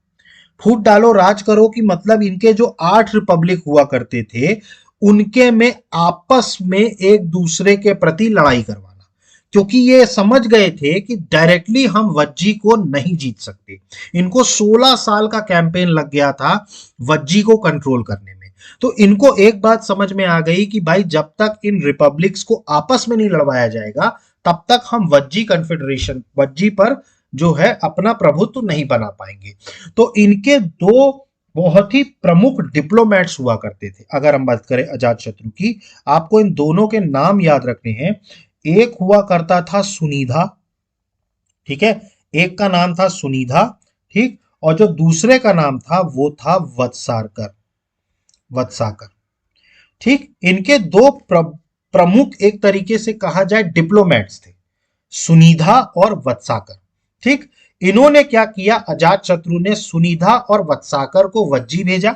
फूट डालो राज करो की मतलब इनके जो 8 रिपब्लिक हुआ करते थे उनके में आपस में एक दूसरे के प्रति लड़ाई करवाना, क्योंकि ये समझ गए थे कि डायरेक्टली हम वज्जी को नहीं जीत सकते। इनको 16 साल का कैंपेन लग गया था वज्जी को कंट्रोल करने में। तो इनको एक बात समझ में आ गई कि भाई जब तक इन रिपब्लिक्स को आपस में नहीं लड़वाया जाएगा तब तक हम वज्जी कन्फेडरेशन, वज्जी पर जो है अपना प्रभुत्व नहीं बना पाएंगे। तो इनके दो बहुत ही प्रमुख डिप्लोमेट्स हुआ करते थे। अगर हम बात करें अजात शत्रु की, आपको इन दोनों के नाम याद रखने हैं। एक हुआ करता था सुनिधा, ठीक है, एक का नाम था सुनिधा, ठीक, और जो दूसरे का नाम था वो था वत्साकर, वत्साकर। ठीक, इनके दो प्रमुख एक तरीके से कहा जाए डिप्लोमेट्स थे, सुनिधा और वत्साकर। ठीक, इन्होंने क्या किया, अजात शत्रु ने सुनिधा और वत्साकर को वज्जी भेजा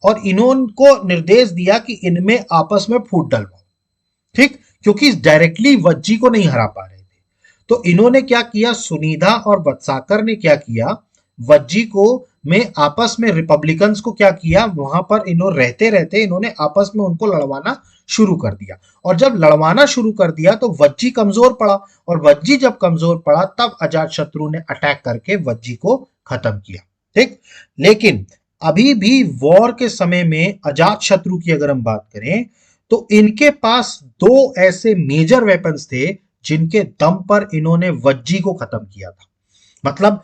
और इन्होंने निर्देश दिया कि इनमें आपस में फूट डलवाओ। ठीक, क्योंकि डायरेक्टली वज्जी को नहीं हरा पा रहे थे। तो इन्होंने क्या किया, सुनिधा और वत्साकर ने क्या किया, वज्जी को में आपस में रिपब्लिकन्स को क्या किया, वहां पर इन्होंने रहते रहते इन्होंने आपस में उनको लड़वाना शुरू कर दिया। और जब लड़वाना शुरू कर दिया तो वज्जी कमजोर पड़ा, और वज्जी जब कमजोर पड़ा तब अजात शत्रु ने अटैक करके वज्जी को खत्म किया। ठीक, लेकिन अभी भी वॉर के समय में अजात शत्रु की अगर हम बात करें तो इनके पास दो ऐसे मेजर वेपन्स थे जिनके दम पर इन्होंने वज्जी को खत्म किया था। मतलब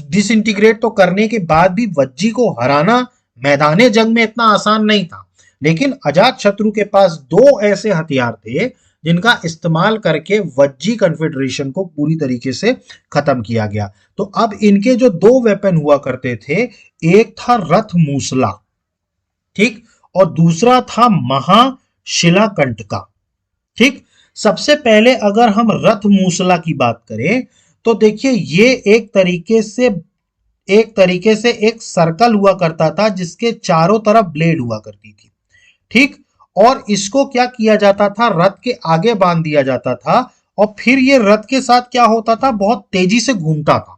डिसइंटीग्रेट तो करने के बाद भी वज्जी को हराना मैदाने जंग में इतना आसान नहीं था, लेकिन अजात शत्रु के पास दो ऐसे हथियार थे जिनका इस्तेमाल करके वज्जी कन्फेडरेशन को पूरी तरीके से खत्म किया गया। तो अब इनके जो दो वेपन हुआ करते थे, एक था रथ मूसला, ठीक, और दूसरा था महाशिलाकंटका। ठीक। सबसे पहले अगर हम रथ मूसला की बात करें तो देखिए ये एक तरीके से एक सर्कल हुआ करता था जिसके चारों तरफ ब्लेड हुआ करती थी। ठीक। और इसको क्या किया जाता था, रथ के आगे बांध दिया जाता था और फिर ये रथ के साथ क्या होता था, बहुत तेजी से घूमता था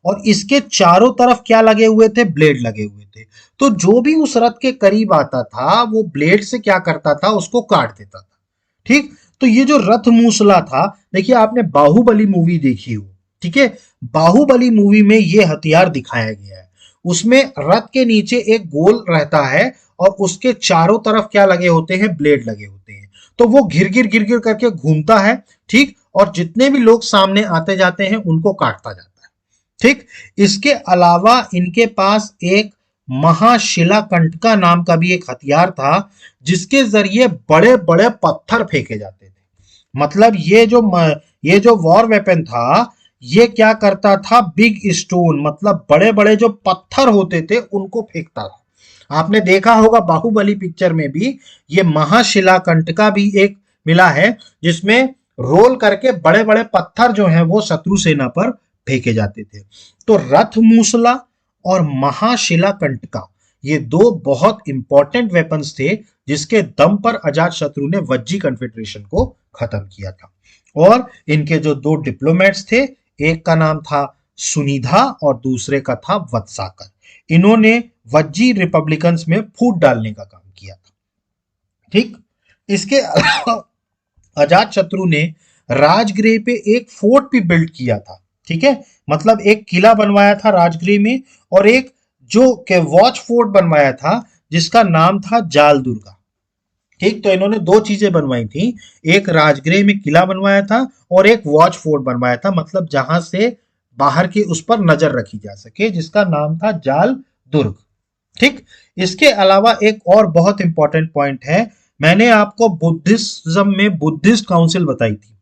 और इसके चारों तरफ क्या लगे हुए थे, ब्लेड लगे हुए थे। तो जो भी उस रथ के करीब आता था वो ब्लेड से क्या करता था, उसको काट देता था। ठीक। तो ये जो रथ मूसला था, देखिए आपने बाहुबली मूवी देखी हो, ठीक है, बाहुबली मूवी में ये हथियार दिखाया गया है। उसमें रथ के नीचे एक गोल रहता है और उसके चारों तरफ क्या लगे होते हैं, ब्लेड लगे होते हैं। तो वो घिर घिर घिर घिर करके घूमता है। ठीक। और जितने भी लोग सामने आते जाते हैं उनको काटता जाता है। ठीक। इसके अलावा इनके पास एक महाशिलाकंटका नाम का भी एक हथियार था जिसके जरिए बड़े बड़े पत्थर फेंके जाते थे। मतलब ये जो वॉर वेपन था, ये क्या करता था, बिग स्टोन मतलब बड़े बड़े जो पत्थर होते थे उनको फेंकता था। आपने देखा होगा बाहुबली पिक्चर में भी ये महाशिलाकंटका भी एक मिला है जिसमें रोल करके बड़े बड़े पत्थर जो हैं वो शत्रु सेना पर फेंके जाते थे। तो रथ मूसला और महाशिलाकंटका ये दो बहुत इंपॉर्टेंट वेपन्स थे जिसके दम पर अजात शत्रु ने वज्जी कन्फेडरेशन को खत्म किया था। और इनके जो दो डिप्लोमेट्स थे, एक का नाम था सुनिधा और दूसरे का था वत्साकर। इन्होंने वज्जी रिपब्लिकन्स में फूट डालने का काम किया था। ठीक। इसके अलावा अजात शत्रु ने राजगृह पे एक फोर्ट भी बिल्ड किया था। ठीक है, मतलब एक किला बनवाया था राजगृह में और एक जो के वॉच फोर्ट बनवाया था जिसका नाम था जाल दुर्गा। ठीक। तो इन्होंने दो चीजें बनवाई थी, एक राजगृह में किला बनवाया था और एक वॉच फोर्ट बनवाया था, मतलब जहां से बाहर की उस पर नजर रखी जा सके, जिसका नाम था जाल दुर्ग। ठीक। इसके अलावा एक और बहुत इंपॉर्टेंट पॉइंट है, मैंने आपको बुद्धिज्म में बुद्धिस्ट काउंसिल बताई थी।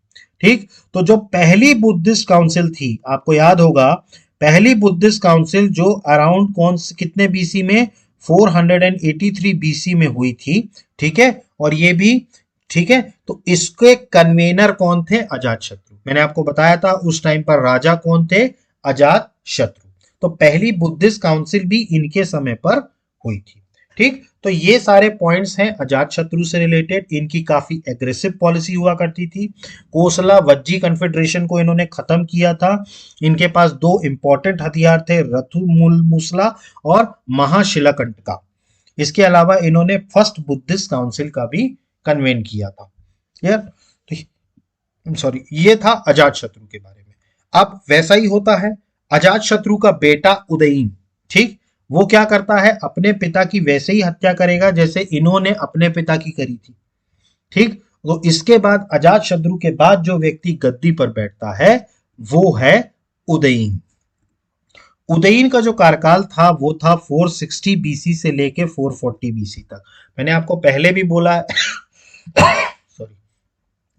ठीक। तो जो पहली बुद्धिस्ट काउंसिल थी, आपको याद होगा, पहली बुद्धिस्ट काउंसिल जो अराउंड कितने बीसी में, 483 बीसी में हुई थी। ठीक है, और ये भी ठीक है। तो इसके कन्वेनर कौन थे, अजात शत्रु। मैंने आपको बताया था उस टाइम पर राजा कौन थे, अजात शत्रु। तो पहली बुद्धिस्ट काउंसिल भी इनके समय पर हुई थी। ठीक। तो ये सारे पॉइंट्स हैं अजात शत्रु से रिलेटेड। इनकी काफी एग्रेसिव पॉलिसी हुआ करती थी। कोसला वज्जी कन्फेडरेशन को इन्होंने खत्म किया था। इनके पास दो इंपॉर्टेंट हथियार थे, रथु मूसला और महाशिलाकंटका। इसके अलावा इन्होंने फर्स्ट बुद्धिस्ट काउंसिल का भी कन्वेन किया था। यार तो सॉरी, ये था अजात शत्रु के बारे में। अब वैसा ही होता है अजात शत्रु का बेटा उदयीन। ठीक। वो क्या करता है, अपने पिता की वैसे ही हत्या करेगा जैसे इन्होंने अपने पिता की करी थी। ठीक। तो इसके बाद अजात शत्रु के बाद जो व्यक्ति गद्दी पर बैठता है वो है उदयीन। उदयीन का जो कार्यकाल था वो था 460 बीसी से लेके 440 बीसी तक। मैंने आपको पहले भी बोला है सॉरी,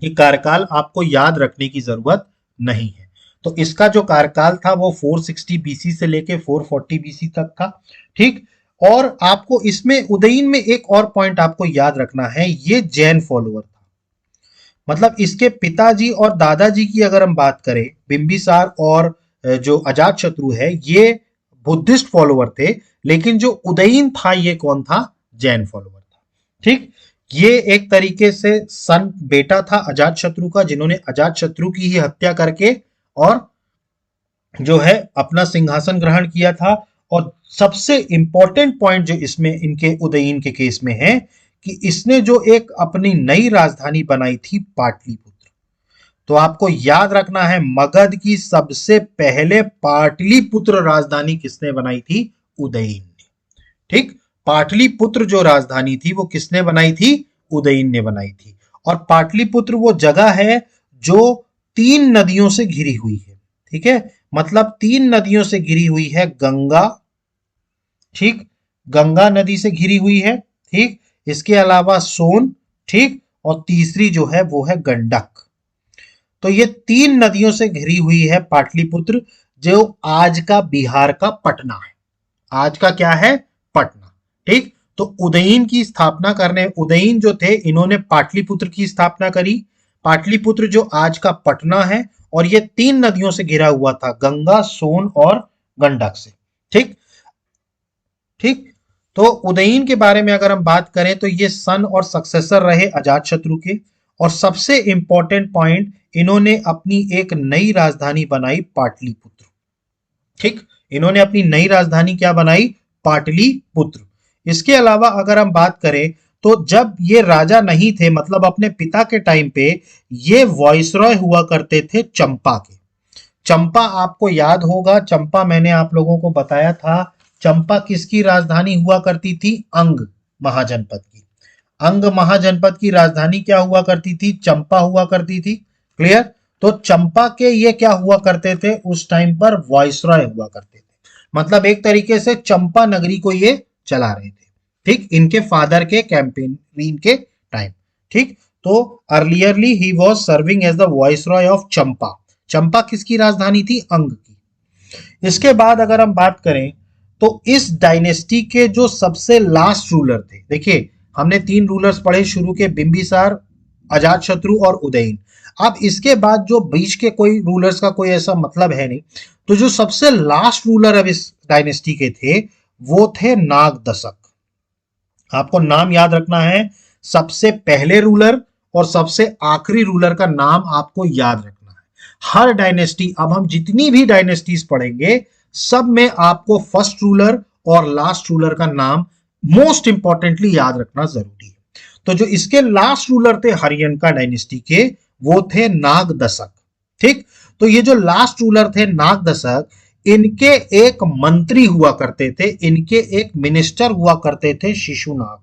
ये कार्यकाल आपको याद रखने की जरूरत नहीं है। तो इसका जो कार्यकाल था वो 460 बीसी से लेके 440 बीसी तक था। ठीक। और आपको इसमें उदयीन में एक और पॉइंट आपको याद रखना है, ये जैन फॉलोअर था। मतलब इसके पिताजी और दादाजी की अगर हम बात करें, बिंबिसार और जो अजात शत्रु है ये बुद्धिस्ट फॉलोअर थे, लेकिन जो उदयीन था ये कौन था, जैन फॉलोअर था। ठीक। ये एक तरीके से सन बेटा था अजात शत्रु का, जिन्होंने अजात शत्रु की ही हत्या करके और जो है अपना सिंहासन ग्रहण किया था। और सबसे इंपॉर्टेंट पॉइंट जो इसमें इनके उदयीन के केस में है कि इसने जो एक अपनी नई राजधानी बनाई थी पाटलिपुत्र। तो आपको याद रखना है, मगध की सबसे पहले पाटलिपुत्र राजधानी किसने बनाई थी, उदयीन ने। ठीक। पाटलिपुत्र जो राजधानी थी वो किसने बनाई थी, उदयीन ने बनाई थी। और पाटलिपुत्र वो जगह है जो 3 नदियों से घिरी हुई है। ठीक है, मतलब 3 नदियों से घिरी हुई है, गंगा, ठीक, गंगा नदी से घिरी हुई है, ठीक। इसके अलावा सोन, ठीक। और तीसरी जो है वो है गंडक। तो ये तीन नदियों से घिरी हुई है पाटलिपुत्र, जो आज का बिहार का पटना है। आज का क्या है? पटना, ठीक। तो उदयीन की स्थापना करने, उदयीन जो थे इन्होंने पाटलिपुत्र की स्थापना करी। पाटलिपुत्र जो आज का पटना है, और ये तीन नदियों से घिरा हुआ था, गंगा, सोन और गंडक से, ठीक। ठीक। तो उदयीन के बारे में अगर हम बात करें तो ये सन और सक्सेसर रहे अजातशत्रु के। और सबसे इंपॉर्टेंट पॉइंट, इन्होंने अपनी एक नई राजधानी बनाई, पाटलिपुत्र, ठीक। इन्होंने अपनी नई राजधानी क्या बनाई? पाटलिपुत्र। इसके अलावा अगर हम बात करें तो जब ये राजा नहीं थे, मतलब अपने पिता के टाइम पे, ये वॉइसरॉय हुआ करते थे चंपा के। चंपा आपको याद होगा, चंपा मैंने आप लोगों को बताया था, चंपा किसकी राजधानी हुआ करती थी? अंग महाजनपद की। अंग महाजनपद की राजधानी क्या हुआ करती थी? चंपा हुआ करती थी। क्लियर? तो चंपा के ये क्या हुआ करते थे उस टाइम पर? वॉइसरॉय हुआ करते थे। मतलब एक तरीके से चंपा नगरी को ये चला रहे थे, ठीक। इनके फादर के कैंपेन के टाइम, ठीक। तो earlierly he was serving as the viceroy of Champa. Champa किसकी राजधानी थी? अंग की। इसके बाद अगर हम बात करें तो इस डायनेस्टी के जो सबसे लास्ट रूलर थे, देखिए हमने तीन रूलर्स पढ़े शुरू के, बिंबिसार, अजातशत्रु और उदयीन। अब इसके बाद जो बीच के कोई रूलर्स का कोई ऐसा मतलब है नहीं। तो जो सबसे लास्ट रूलर अब इस डायनेस्टी के थे वो थे नागदशक। आपको नाम याद रखना है, सबसे पहले रूलर और सबसे आखिरी रूलर का नाम आपको याद रखना है। हर डायनेस्टी, अब हम जितनी भी डायनेस्टीज पढ़ेंगे सब में आपको फर्स्ट रूलर और लास्ट रूलर का नाम मोस्ट इंपॉर्टेंटली याद रखना जरूरी है। तो जो इसके लास्ट रूलर थे हरियनका डायनेस्टी के, वो थे नागदशक, ठीक। तो ये जो लास्ट रूलर थे नागदशक, इनके एक मंत्री हुआ करते थे, इनके एक मिनिस्टर हुआ करते थे शिशुनाग,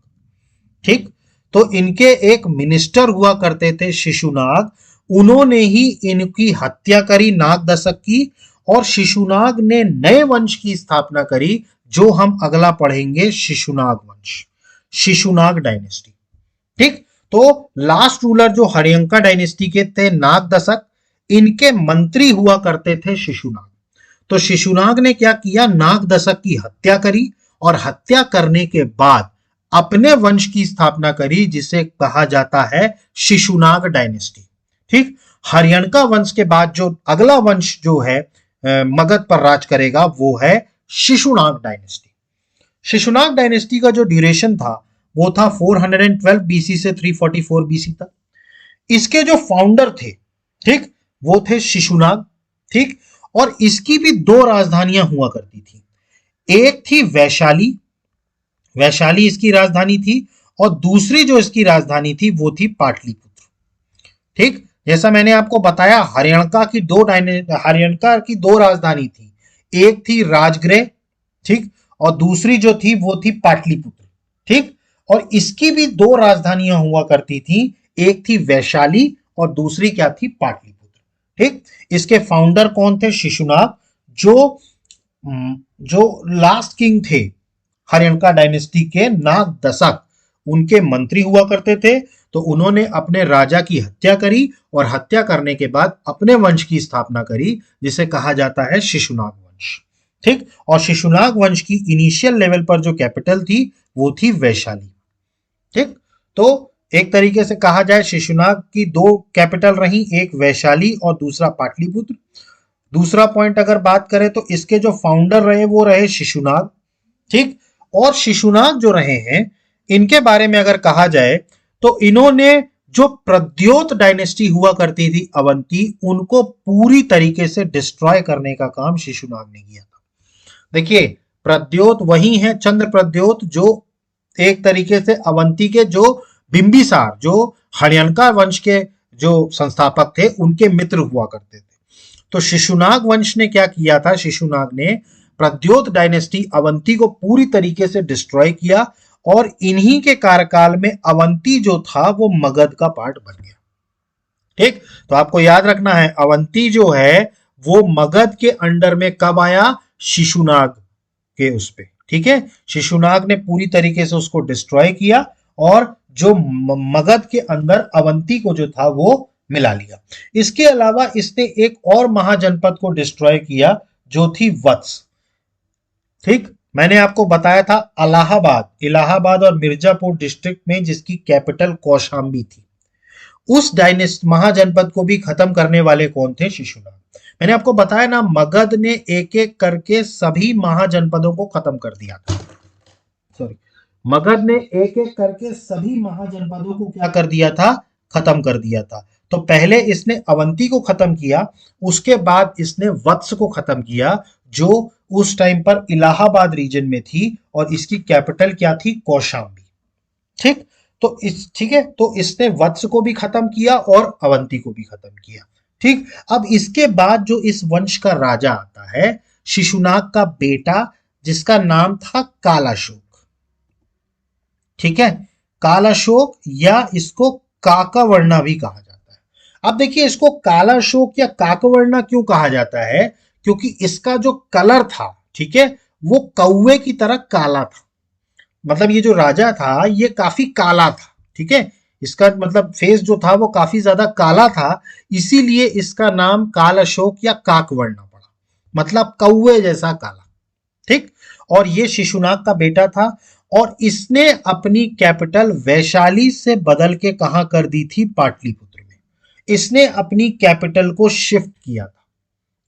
ठीक। तो इनके एक मिनिस्टर हुआ करते थे शिशुनाग, उन्होंने ही इनकी हत्या करी नागदशक की, और शिशुनाग ने नए वंश की स्थापना करी, जो हम अगला पढ़ेंगे, शिशुनाग वंश, शिशुनाग डायनेस्टी, ठीक। तो लास्ट रूलर जो हरियंका डायनेस्टी के थे नागदशक, इनके मंत्री हुआ करते थे शिशुनाग। तो शिशुनाग ने क्या किया? नागदशक की हत्या करी, और हत्या करने के बाद अपने वंश की स्थापना करी, जिसे कहा जाता है शिशुनाग डायनेस्टी, ठीक। हरियणका वंश के बाद जो अगला वंश जो है मगध पर राज करेगा वो है शिशुनाग डायनेस्टी। शिशुनाग डायनेस्टी का जो ड्यूरेशन था वो था 412 बीसी से 344 बीसी तक। इसके जो फाउंडर थे, ठीक, वो थे शिशुनाग, ठीक। और इसकी भी दो राजधानियां हुआ करती थी। एक थी वैशाली, वैशाली इसकी राजधानी थी, और दूसरी जो इसकी राजधानी थी वो थी पाटलिपुत्र, ठीक। जैसा मैंने आपको बताया, हरियणका की दो राजधानी थी, एक थी राजगृह, ठीक। और दूसरी जो थी वो थी पाटलिपुत्र, ठीक। और इसकी भी दो राजधानियां हुआ करती थी, एक थी वैशाली और दूसरी क्या थी? पाटलिपुत्र, ठीक। इसके फाउंडर कौन थे? शिशुनाग। जो जो लास्ट किंग थे हरियणका डायनेस्टी के, नागदशक, उनके मंत्री हुआ करते थे। तो उन्होंने अपने राजा की हत्या करी, और हत्या करने के बाद अपने वंश की स्थापना करी, जिसे कहा जाता है शिशुनाग वंश, ठीक। और शिशुनाग वंश की इनिशियल लेवल पर जो कैपिटल थी वो थी वैशाली, ठीक। तो एक तरीके से कहा जाए, शिशुनाग की दो कैपिटल रही, एक वैशाली और दूसरा पाटलिपुत्र। दूसरा पॉइंट अगर बात करें तो इसके जो फाउंडर रहे वो रहे शिशुनाग, ठीक। और शिशुनाग जो रहे हैं, इनके बारे में अगर कहा जाए तो इन्होंने जो प्रद्योत डायनेस्टी हुआ करती थी अवंती, उनको पूरी तरीके से डिस्ट्रॉय करने का काम शिशुनाग ने किया था। देखिए, प्रद्योत वही है, चंद्र प्रद्योत, जो एक तरीके से अवंती के जो बिंबिसार, जो हरियणका वंश के जो संस्थापक थे, उनके मित्र हुआ करते थे। तो शिशुनाग वंश ने क्या किया था? शिशुनाग ने प्रद्योत डायनेस्टी अवंती को पूरी तरीके से डिस्ट्रॉय किया, और इन्हीं के कार्यकाल में अवंती जो था वो मगध का पार्ट बन गया, ठीक। तो आपको याद रखना है, अवंती जो है वो मगध के अंडर में कब आया? शिशुनाग के उस पे, ठीक है, शिशुनाग ने पूरी तरीके से उसको डिस्ट्रॉय किया और जो मगध के अंदर अवंती को जो था वो मिला लिया। इसके अलावा इसने एक और महाजनपद को डिस्ट्रॉय किया जो थी वत्स। ठीक, मैंने आपको बताया था इलाहाबाद और मिर्जापुर डिस्ट्रिक्ट में जिसकी कैपिटल कौशाम्बी थी। उस डायनेस्ट महाजनपद को भी खत्म करने वाले कौन थे? शिशुनाग। मैंने आपको बताया ना, मगध ने एक एक करके सभी महाजनपदों को खत्म कर दिया था। सॉरी, मगध ने एक एक करके सभी महाजनपदों को क्या कर दिया था? खत्म कर दिया था। तो पहले इसने अवंती को खत्म किया, उसके बाद इसने वत्स को खत्म किया जो उस टाइम पर इलाहाबाद रीजन में थी और इसकी कैपिटल क्या थी? कौशाम्बी। ठीक, ठीक है, तो इसने वत्स को भी खत्म किया और अवंती को भी खत्म किया। ठीक, अब इसके बाद जो इस वंश का राजा आता है, शिशुनाग का बेटा, जिसका नाम था कालाशोक। ठीक है, कालाशोक या इसको काकावर्णा भी कहा जाता है। अब देखिए, इसको कालाशोक या काकवर्णा क्यों कहा जाता है? क्योंकि इसका जो कलर था, ठीक है, वो कौवे की तरह काला था। मतलब ये जो राजा था ये काफी काला था। ठीक है, इसका मतलब फेस जो था वो काफी ज्यादा काला था, इसीलिए इसका नाम काल अशोक या काकवर्णा पड़ा, मतलब कौवे जैसा काला। ठीक, और ये शिशुनाग का बेटा था और इसने अपनी कैपिटल वैशाली से बदल के कहां कर दी थी? पाटलिपुत्र में। इसने अपनी कैपिटल को शिफ्ट किया था।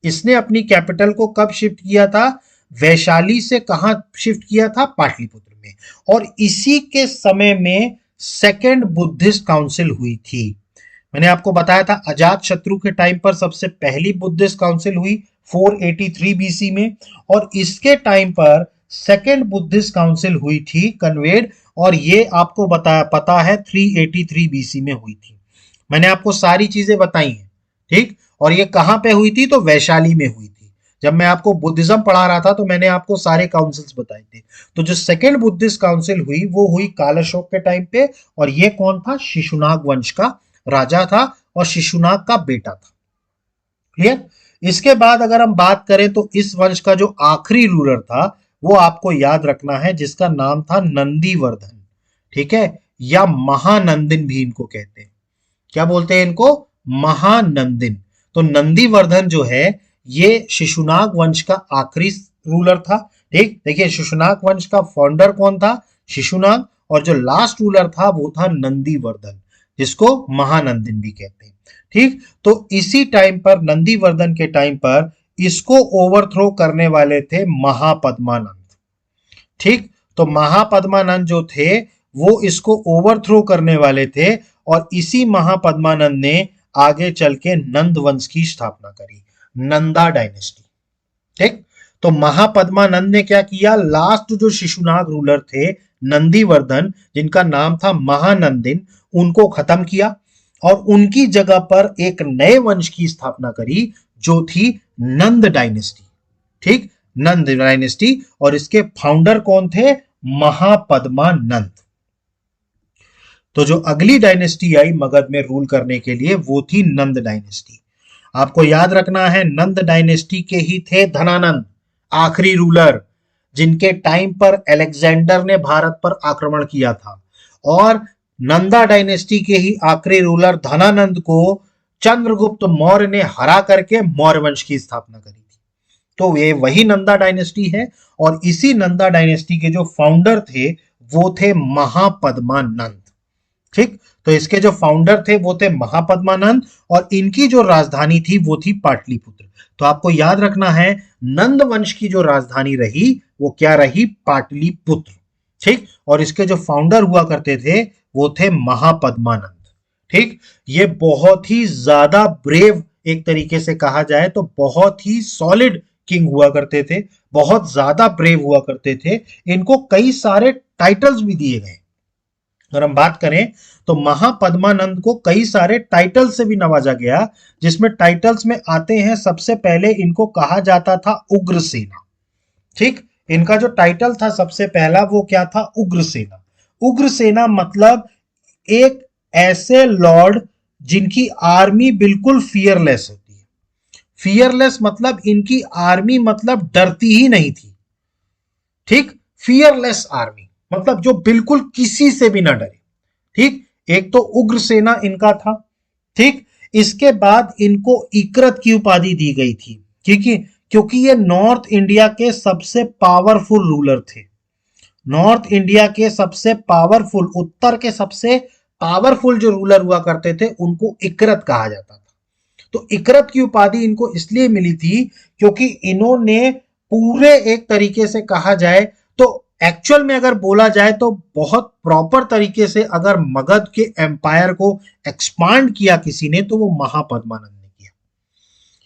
इसने अपनी कैपिटल को कब शिफ्ट किया था? वैशाली से कहां शिफ्ट किया था? पाटलिपुत्र में। और इसी के समय में सेकेंड बुद्धिस्ट काउंसिल हुई थी। मैंने आपको बताया था अजात शत्रु के टाइम पर सबसे पहली बुद्धिस्ट काउंसिल हुई 483 बीसी में, और इसके टाइम पर सेकेंड बुद्धिस्ट काउंसिल हुई थी कन्वेड, और ये आपको पता है 383 बीसी में हुई थी। मैंने आपको सारी चीजें बताई हैं। ठीक, और ये कहां पे हुई थी? तो वैशाली में हुई थी। जब मैं आपको बुद्धिज्म पढ़ा रहा था तो मैंने आपको सारे काउंसिल्स बताए थे। तो जो सेकेंड बुद्धिस्ट काउंसिल हुई वो हुई कालाशोक के टाइम पे, और ये कौन था? शिशुनाग वंश का राजा था और शिशुनाग का बेटा था। क्लियर? इसके बाद अगर हम बात करें तो इस वंश का जो आखिरी रूलर था वो आपको याद रखना है, जिसका नाम था नंदीवर्धन। ठीक है, या महानंदिन भी इनको कहते हैं। क्या बोलते हैं इनको? महानंदिन। तो नंदीवर्धन जो है ये शिशुनाग वंश का आखिरी रूलर था। ठीक, देखिए शिशुनाग वंश का फाउंडर कौन था? शिशुनाग, और जो लास्ट रूलर था वो था नंदीवर्धन, जिसको महानंदिन भी कहते हैं। ठीक, तो इसी टाइम पर नंदीवर्धन के टाइम पर इसको ओवरथ्रो करने वाले थे महापद्मानंद। ठीक, तो महापद्मानंद जो थे वो इसको ओवरथ्रो करने वाले थे, और इसी महापद्मानंद ने आगे चल के नंद वंश की स्थापना करी, नंदा डायनेस्टी। ठीक, तो महापद्मानंद ने क्या किया? लास्ट जो शिशुनाग रूलर थे नंदीवर्धन, जिनका नाम था महानंदिन, उनको खत्म किया और उनकी जगह पर एक नए वंश की स्थापना करी जो थी नंद डायनेस्टी। ठीक, नंद डायनेस्टी, और इसके फाउंडर कौन थे? महापद्मानंद। तो जो अगली डायनेस्टी आई मगध में रूल करने के लिए वो थी नंद डायनेस्टी। आपको याद रखना है नंद डायनेस्टी के ही थे धनानंद, आखिरी रूलर, जिनके टाइम पर अलेक्जेंडर ने भारत पर आक्रमण किया था, और नंदा डायनेस्टी के ही आखिरी रूलर धनानंद को चंद्रगुप्त मौर्य ने हरा करके मौर्य वंश की स्थापना करी थी। तो ये वही नंदा डायनेस्टी है, और इसी नंदा डायनेस्टी के जो फाउंडर थे वो थे महापद्मानंद। ठीक, तो इसके जो फाउंडर थे वो थे महापद्मानंद, और इनकी जो राजधानी थी वो थी पाटलिपुत्र। तो आपको याद रखना है नंद वंश की जो राजधानी रही वो क्या रही? पाटलिपुत्र। ठीक, और इसके जो फाउंडर हुआ करते थे वो थे महापद्मानंद। ठीक, ये बहुत ही ज्यादा ब्रेव, एक तरीके से कहा जाए तो बहुत ही सॉलिड किंग हुआ करते थे, बहुत ज्यादा ब्रेव हुआ करते थे। इनको कई सारे टाइटल्स भी दिए गए। अगर हम बात करें तो महापद्मानंद को कई सारे टाइटल से भी नवाजा गया, जिसमें टाइटल्स में आते हैं सबसे पहले इनको कहा जाता था उग्रसेना। ठीक, इनका जो टाइटल था सबसे पहला वो क्या था? उग्रसेना। उग्रसेना मतलब एक ऐसे लॉर्ड जिनकी आर्मी बिल्कुल फियरलेस होती है। फियरलेस मतलब इनकी आर्मी मतलब डरती ही नहीं थी। ठीक, फियरलेस आर्मी, मतलब जो बिल्कुल किसी से भी ना डरे। ठीक, एक तो उग्र सेना इनका था। ठीक, इसके बाद इनको इकरत की उपाधि दी गई थी, क्योंकि क्योंकि ये नॉर्थ इंडिया के सबसे पावरफुल रूलर थे। नॉर्थ इंडिया के सबसे पावरफुल, उत्तर के सबसे पावरफुल जो रूलर हुआ करते थे उनको इकरत कहा जाता था। तो इकरत की उपाधि इनको इसलिए मिली थी क्योंकि इन्होंने पूरे, एक तरीके से कहा जाए तो, एक्चुअल में अगर बोला जाए तो बहुत प्रॉपर तरीके से अगर मगध के एम्पायर को एक्सपांड किया किसी ने तो वो महापद्मानंद ने किया।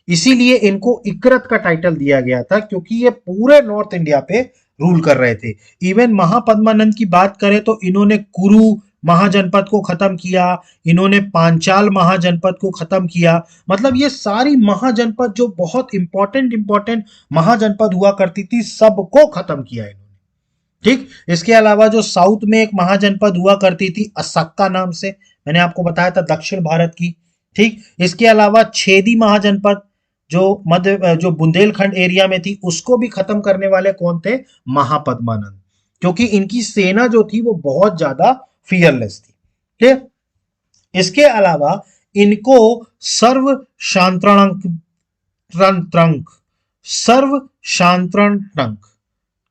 इसीलिए इनको इकरत का टाइटल दिया गया था, क्योंकि ये पूरे नॉर्थ इंडिया पे रूल कर रहे थे। इवन महापद्मानंद की बात करें तो इन्होंने कुरु महाजनपद को खत्म किया, इन्होंने पांचाल महाजनपद को खत्म किया। मतलब ये सारी महाजनपद जो बहुत इंपॉर्टेंट इंपॉर्टेंट महाजनपद हुआ करती थी सबको खत्म किया इन्होंने। ठीक, इसके अलावा जो साउथ में एक महाजनपद हुआ करती थी असक्का नाम से, मैंने आपको बताया था दक्षिण भारत की। ठीक, इसके अलावा छेदी महाजनपद जो मध्य, जो बुंदेलखंड एरिया में थी, उसको भी खत्म करने वाले कौन थे? महापद्मानंद, क्योंकि इनकी सेना जो थी वो बहुत ज्यादा फियरलेस थी। ठीक, इसके अलावा इनको सर्व शांत्रणक ट्रंक सर्व शांत्रण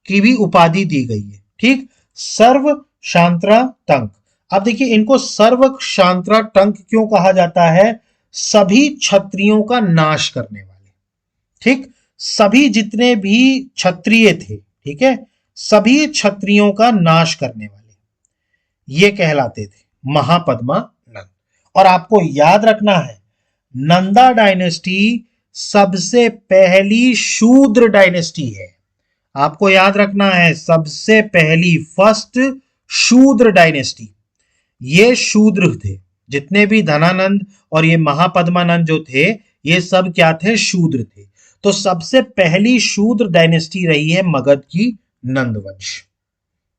की भी उपाधि दी गई है। ठीक, सर्व शांत्रा टंक। अब देखिए इनको सर्व शांत्रा टंक क्यों कहा जाता है? सभी क्षत्रियों का नाश करने वाले। ठीक, सभी जितने भी क्षत्रिय थे, ठीक है, सभी क्षत्रियों का नाश करने वाले ये कहलाते थे महापद्मा नंद। और आपको याद रखना है, नंदा डायनेस्टी सबसे पहली शूद्र डायनेस्टी है। आपको याद रखना है, सबसे पहली फर्स्ट शूद्र डायनेस्टी। ये शूद्र थे, जितने भी धनानंद और ये महापद्मानंद जो थे ये सब क्या थे? शूद्र थे। तो सबसे पहली शूद्र डायनेस्टी रही है मगध की नंदवंश।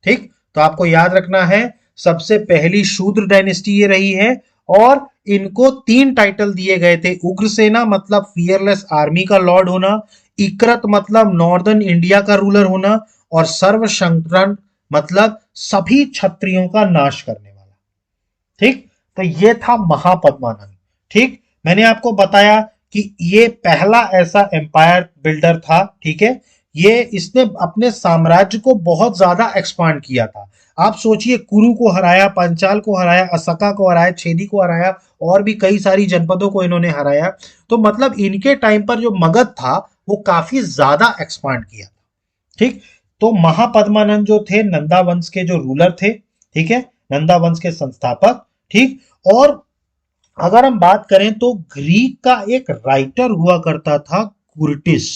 ठीक, तो आपको याद रखना है सबसे पहली शूद्र डायनेस्टी ये रही है। और इनको 3 टाइटल दिए गए थे। उग्रसेना मतलब फियरलेस आर्मी का लॉर्ड होना, इकरत मतलब नॉर्दर्न इंडिया का रूलर होना, और सर्वशंकरण मतलब सभी क्षत्रियों का नाश करने वाला। ठीक, तो ये था महापद्मानंद। ठीक, मैंने आपको बताया कि ये पहला ऐसा एम्पायर बिल्डर था। ठीक है, ये इसने अपने साम्राज्य को बहुत ज्यादा एक्सपांड किया था। आप सोचिए, कुरु को हराया, पंचाल को हराया, असका को हराया, छेदी को हराया, और भी कई सारी जनपदों को इन्होंने हराया। तो मतलब इनके टाइम पर जो मगध था वो काफी ज्यादा एक्सपांड किया था। ठीक, तो महापद्मानंद जो थे नंदा वंश के जो रूलर थे, ठीक है, नंदा वंश के संस्थापक। ठीक, और अगर हम बात करें तो ग्रीक का एक राइटर हुआ करता था कोटियस।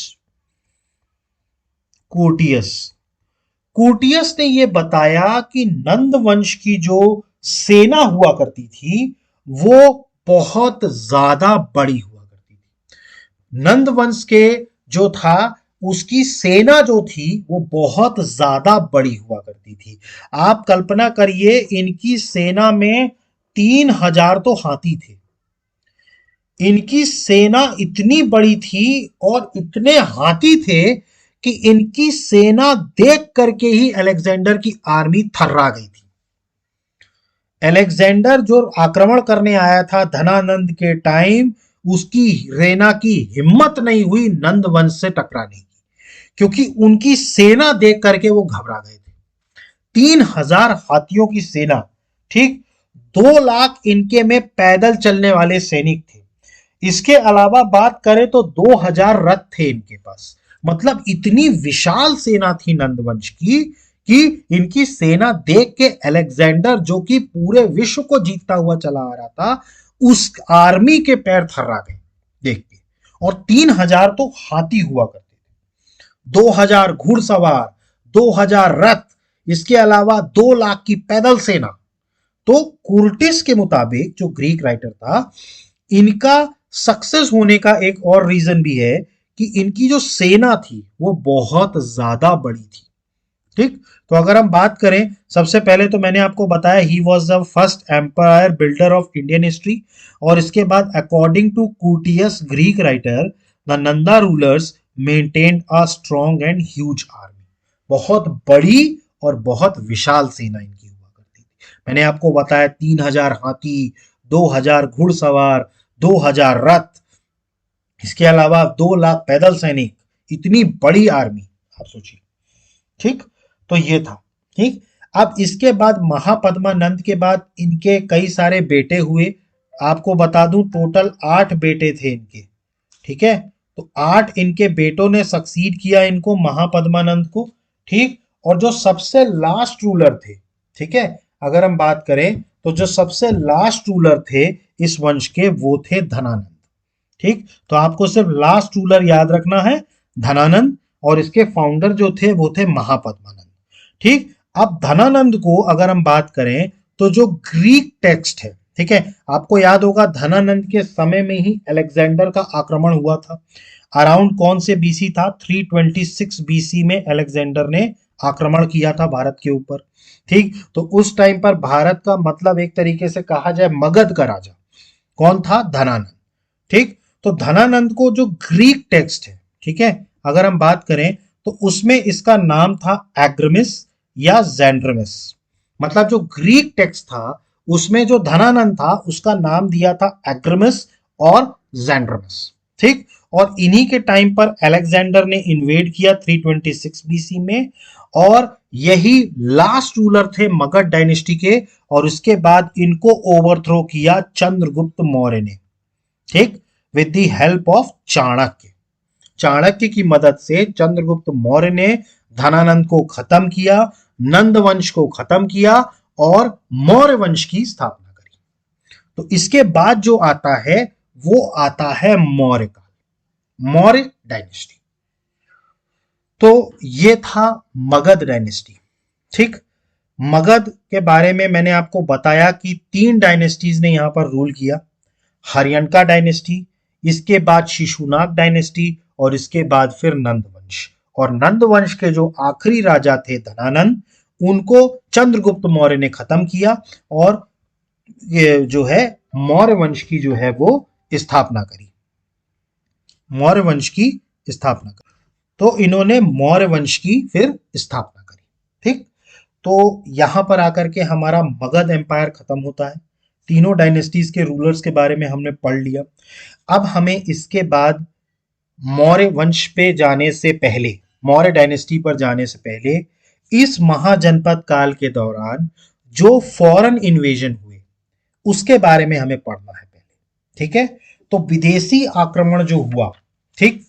कोटियस ने यह बताया कि नंद वंश की जो सेना हुआ करती थी वो बहुत ज्यादा बड़ी हुआ करती थी। नंद वंश के जो था उसकी सेना जो थी वो बहुत ज्यादा बड़ी हुआ करती थी। आप कल्पना करिए, इनकी सेना में 3000 तो हाथी थे। इनकी सेना इतनी बड़ी थी और इतने हाथी थे कि इनकी सेना देख करके ही अलेक्जेंडर की आर्मी थर्रा गई थी। अलेक्जेंडर जो आक्रमण करने आया था धनानंद के टाइम, उसकी सेना की हिम्मत नहीं हुई नंद वंश से टकराने की, क्योंकि उनकी सेना देख करके वो घबरा गए थे। 3000 हाथियों की सेना। ठीक, 2 लाख इनके में पैदल चलने वाले सैनिक थे। इसके अलावा बात करें तो 2000 रथ थे इनके पास। मतलब इतनी विशाल सेना थी नंदवंश की कि इनकी सेना देख के अलेक्जेंडर, जो कि पूरे विश्व को जीतता हुआ चला आ रहा था, उस आर्मी के पैर थर्रा गए देख के। और 3000 तो हाथी हुआ करते थे, 2000 घुड़सवार, 2000 रथ, इसके अलावा 2 लाख की पैदल सेना। तो कुर्टिस के मुताबिक, जो ग्रीक राइटर था, इनका सक्सेस होने का एक और रीजन भी है कि इनकी जो सेना थी वो बहुत ज्यादा बड़ी थी। ठीक, तो अगर हम बात करें, सबसे पहले तो मैंने आपको बताया he was the first empire builder of Indian history. और इसके बाद according to Curtius Greek writer, the Nanda rulers maintained a strong and huge army. बहुत बड़ी और बहुत विशाल सेना इनकी हुआ करती थी। मैंने आपको बताया 3,000 हाथी, 2,000 घुड़सवार, 2,000 रथ, इसके अलावा 2 लाख पैदल सैनिक, इतनी बड़ी आर्मी, आप सोचिए। ठीक, तो ये था। ठीक, अब इसके बाद महापद्मानंद के बाद इनके कई सारे बेटे हुए। आपको बता दूं टोटल 8 बेटे थे इनके। ठीक है, तो 8 इनके बेटों ने सक्सीड किया इनको, महापद्मानंद को। ठीक, और जो सबसे लास्ट रूलर थे, ठीक है, अगर हम बात करें तो जो सबसे लास्ट रूलर थे इस वंश के वो थे धनानंद। ठीक, तो आपको सिर्फ लास्ट रूलर याद रखना है, धनानंद, और इसके फाउंडर जो थे वो थे महापद्मानंद। ठीक, अब धनानंद को अगर हम बात करें तो जो ग्रीक टेक्स्ट है, ठीक है, आपको याद होगा धनानंद के समय में ही अलेक्जेंडर का आक्रमण हुआ था। अराउंड कौन से बीसी था? 326 बीसी में अलेक्जेंडर ने आक्रमण किया था भारत के ऊपर। ठीक, तो उस टाइम पर भारत का मतलब एक तरीके से कहा जाए मगध का राजा कौन था? धनानंद। ठीक, तो धनानंद को जो ग्रीक टेक्स्ट है, ठीक है, अगर हम बात करें तो उसमें इसका नाम था एग्रमिस या जेंड्रमिस। मतलब जो ग्रीक टेक्स्ट था उसमें जो धनानंद था उसका नाम दिया था एग्रमिस और जेंड्रमिस। ठीक, और इन्हीं के टाइम पर अलेक्जेंडर ने इन्वेड किया 326 बीसी में, और यही लास्ट रूलर थे मगध डायनेस्टी के, और उसके बाद इनको ओवरथ्रो किया चंद्रगुप्त मौर्य ने। ठीक, with the help of Chanakya. Chanakya की मदद से चंद्रगुप्त मौर्य ने धनानंद को खत्म किया, नंद वंश को खत्म किया और मौर्य वंश की स्थापना करी। तो इसके बाद जो आता है वो आता है मौर्य काल, मौर्य डायनेस्टी। तो ये था मगध डायनेस्टी। ठीक, मगध के बारे में मैंने आपको बताया कि 3 डायनेस्टीज ने यहां पर रूल किया। हरियणका डायनेस्टी, इसके बाद शिशुनाग डायनेस्टी, और इसके बाद फिर नंद वंश। और नंद वंश के जो आखिरी राजा थे धनानंद, उनको चंद्रगुप्त मौर्य ने खत्म किया, और ये जो है मौर्य वंश की जो है वो स्थापना करी, मौर्य वंश की स्थापना करी। तो इन्होंने मौर्य वंश की फिर स्थापना करी। ठीक, तो यहां पर आकर के हमारा मगध एम्पायर खत्म होता है। तीनों डायनेस्टीज के रूलर्स के बारे में हमने पढ़ लिया। अब हमें इसके बाद मौर्य वंश पे जाने से पहले, मौर्य डायनेस्टी पर जाने से पहले, इस महाजनपद काल के दौरान जो फॉरेन इन्वेजन हुए उसके बारे में हमें पढ़ना है पहले। ठीक है, तो विदेशी आक्रमण जो हुआ, ठीक,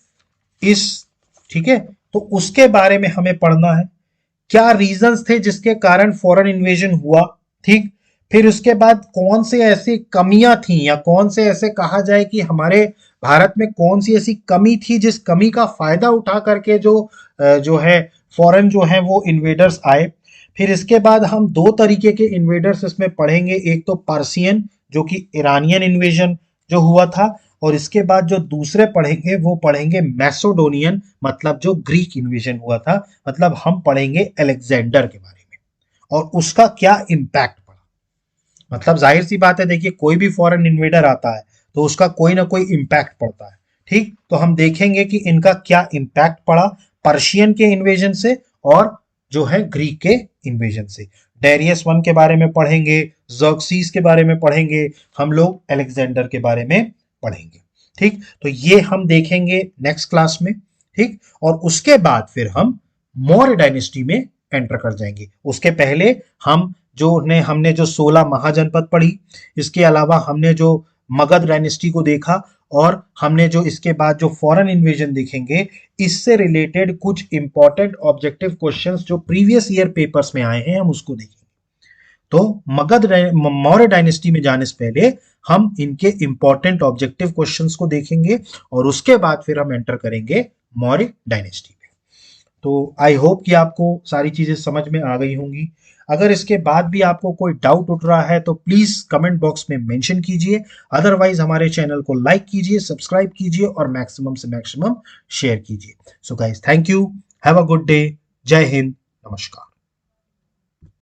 ठीक है, तो उसके बारे में हमें पढ़ना है। क्या रीजंस थे जिसके कारण फॉरेन इन्वेजन हुआ? ठीक, फिर उसके बाद कौन से ऐसी कमियां थी, या कौन से ऐसे कहा जाए कि हमारे भारत में कौन सी ऐसी कमी थी जिस कमी का फायदा उठा करके जो है फॉरेन जो है वो इन्वेडर्स आए। फिर इसके बाद हम 2 तरीके के इन्वेडर्स इसमें पढ़ेंगे, एक तो पर्सियन जो कि ईरानियन इन्वेजन जो हुआ था, और इसके बाद जो दूसरे पढ़ेंगे वो पढ़ेंगे मैसोडोनियन, मतलब जो ग्रीक इन्वेजन हुआ था। मतलब हम पढ़ेंगे अलेक्जेंडर के बारे में और उसका क्या इम्पैक्ट पड़ा। मतलब जाहिर सी बात है, देखिए कोई भी फॉरेन इन्वेडर आता है तो उसका कोई ना कोई इम्पैक्ट पड़ता है। ठीक, तो हम देखेंगे कि इनका क्या इम्पैक्ट पड़ा पर्शियन के इन्वेजन से और जो है ग्रीक के इन्वेजन से। डेरियस वन के बारे में पढ़ेंगे, ज़र्क्सीस के बारे में पढ़ेंगे, हम लोग अलेक्जेंडर के बारे में पढ़ेंगे। ठीक, तो ये हम देखेंगे नेक्स्ट क्लास में। ठीक, और उसके बाद फिर हम मौर्य डायनेस्टी में एंटर कर जाएंगे। उसके पहले हमने जो 16 महाजनपद पढ़ी, इसके अलावा हमने जो मगध डायनेस्टी को देखा, और हमने जो इसके बाद जो फॉरेन इन्वेजन देखेंगे, इससे रिलेटेड कुछ इंपॉर्टेंट ऑब्जेक्टिव क्वेश्चंस जो प्रीवियस ईयर पेपर्स में आए हैं हम उसको देखेंगे। तो मौर्य डायनेस्टी में जाने से पहले हम इनके इंपॉर्टेंट ऑब्जेक्टिव क्वेश्चंस को देखेंगे, और उसके बाद फिर हम एंटर करेंगे मौर्य डायनेस्टी में। तो आई होप कि आपको सारी चीजें समझ में आ गई होंगी। अगर इसके बाद भी आपको कोई डाउट उठ रहा है तो प्लीज कमेंट बॉक्स में मेंशन कीजिए। अदरवाइज हमारे चैनल को लाइक कीजिए, सब्सक्राइब कीजिए और मैक्सिमम से मैक्सिमम शेयर कीजिए। So guys, thank you, have a good day, जय हिंद, नमस्कार।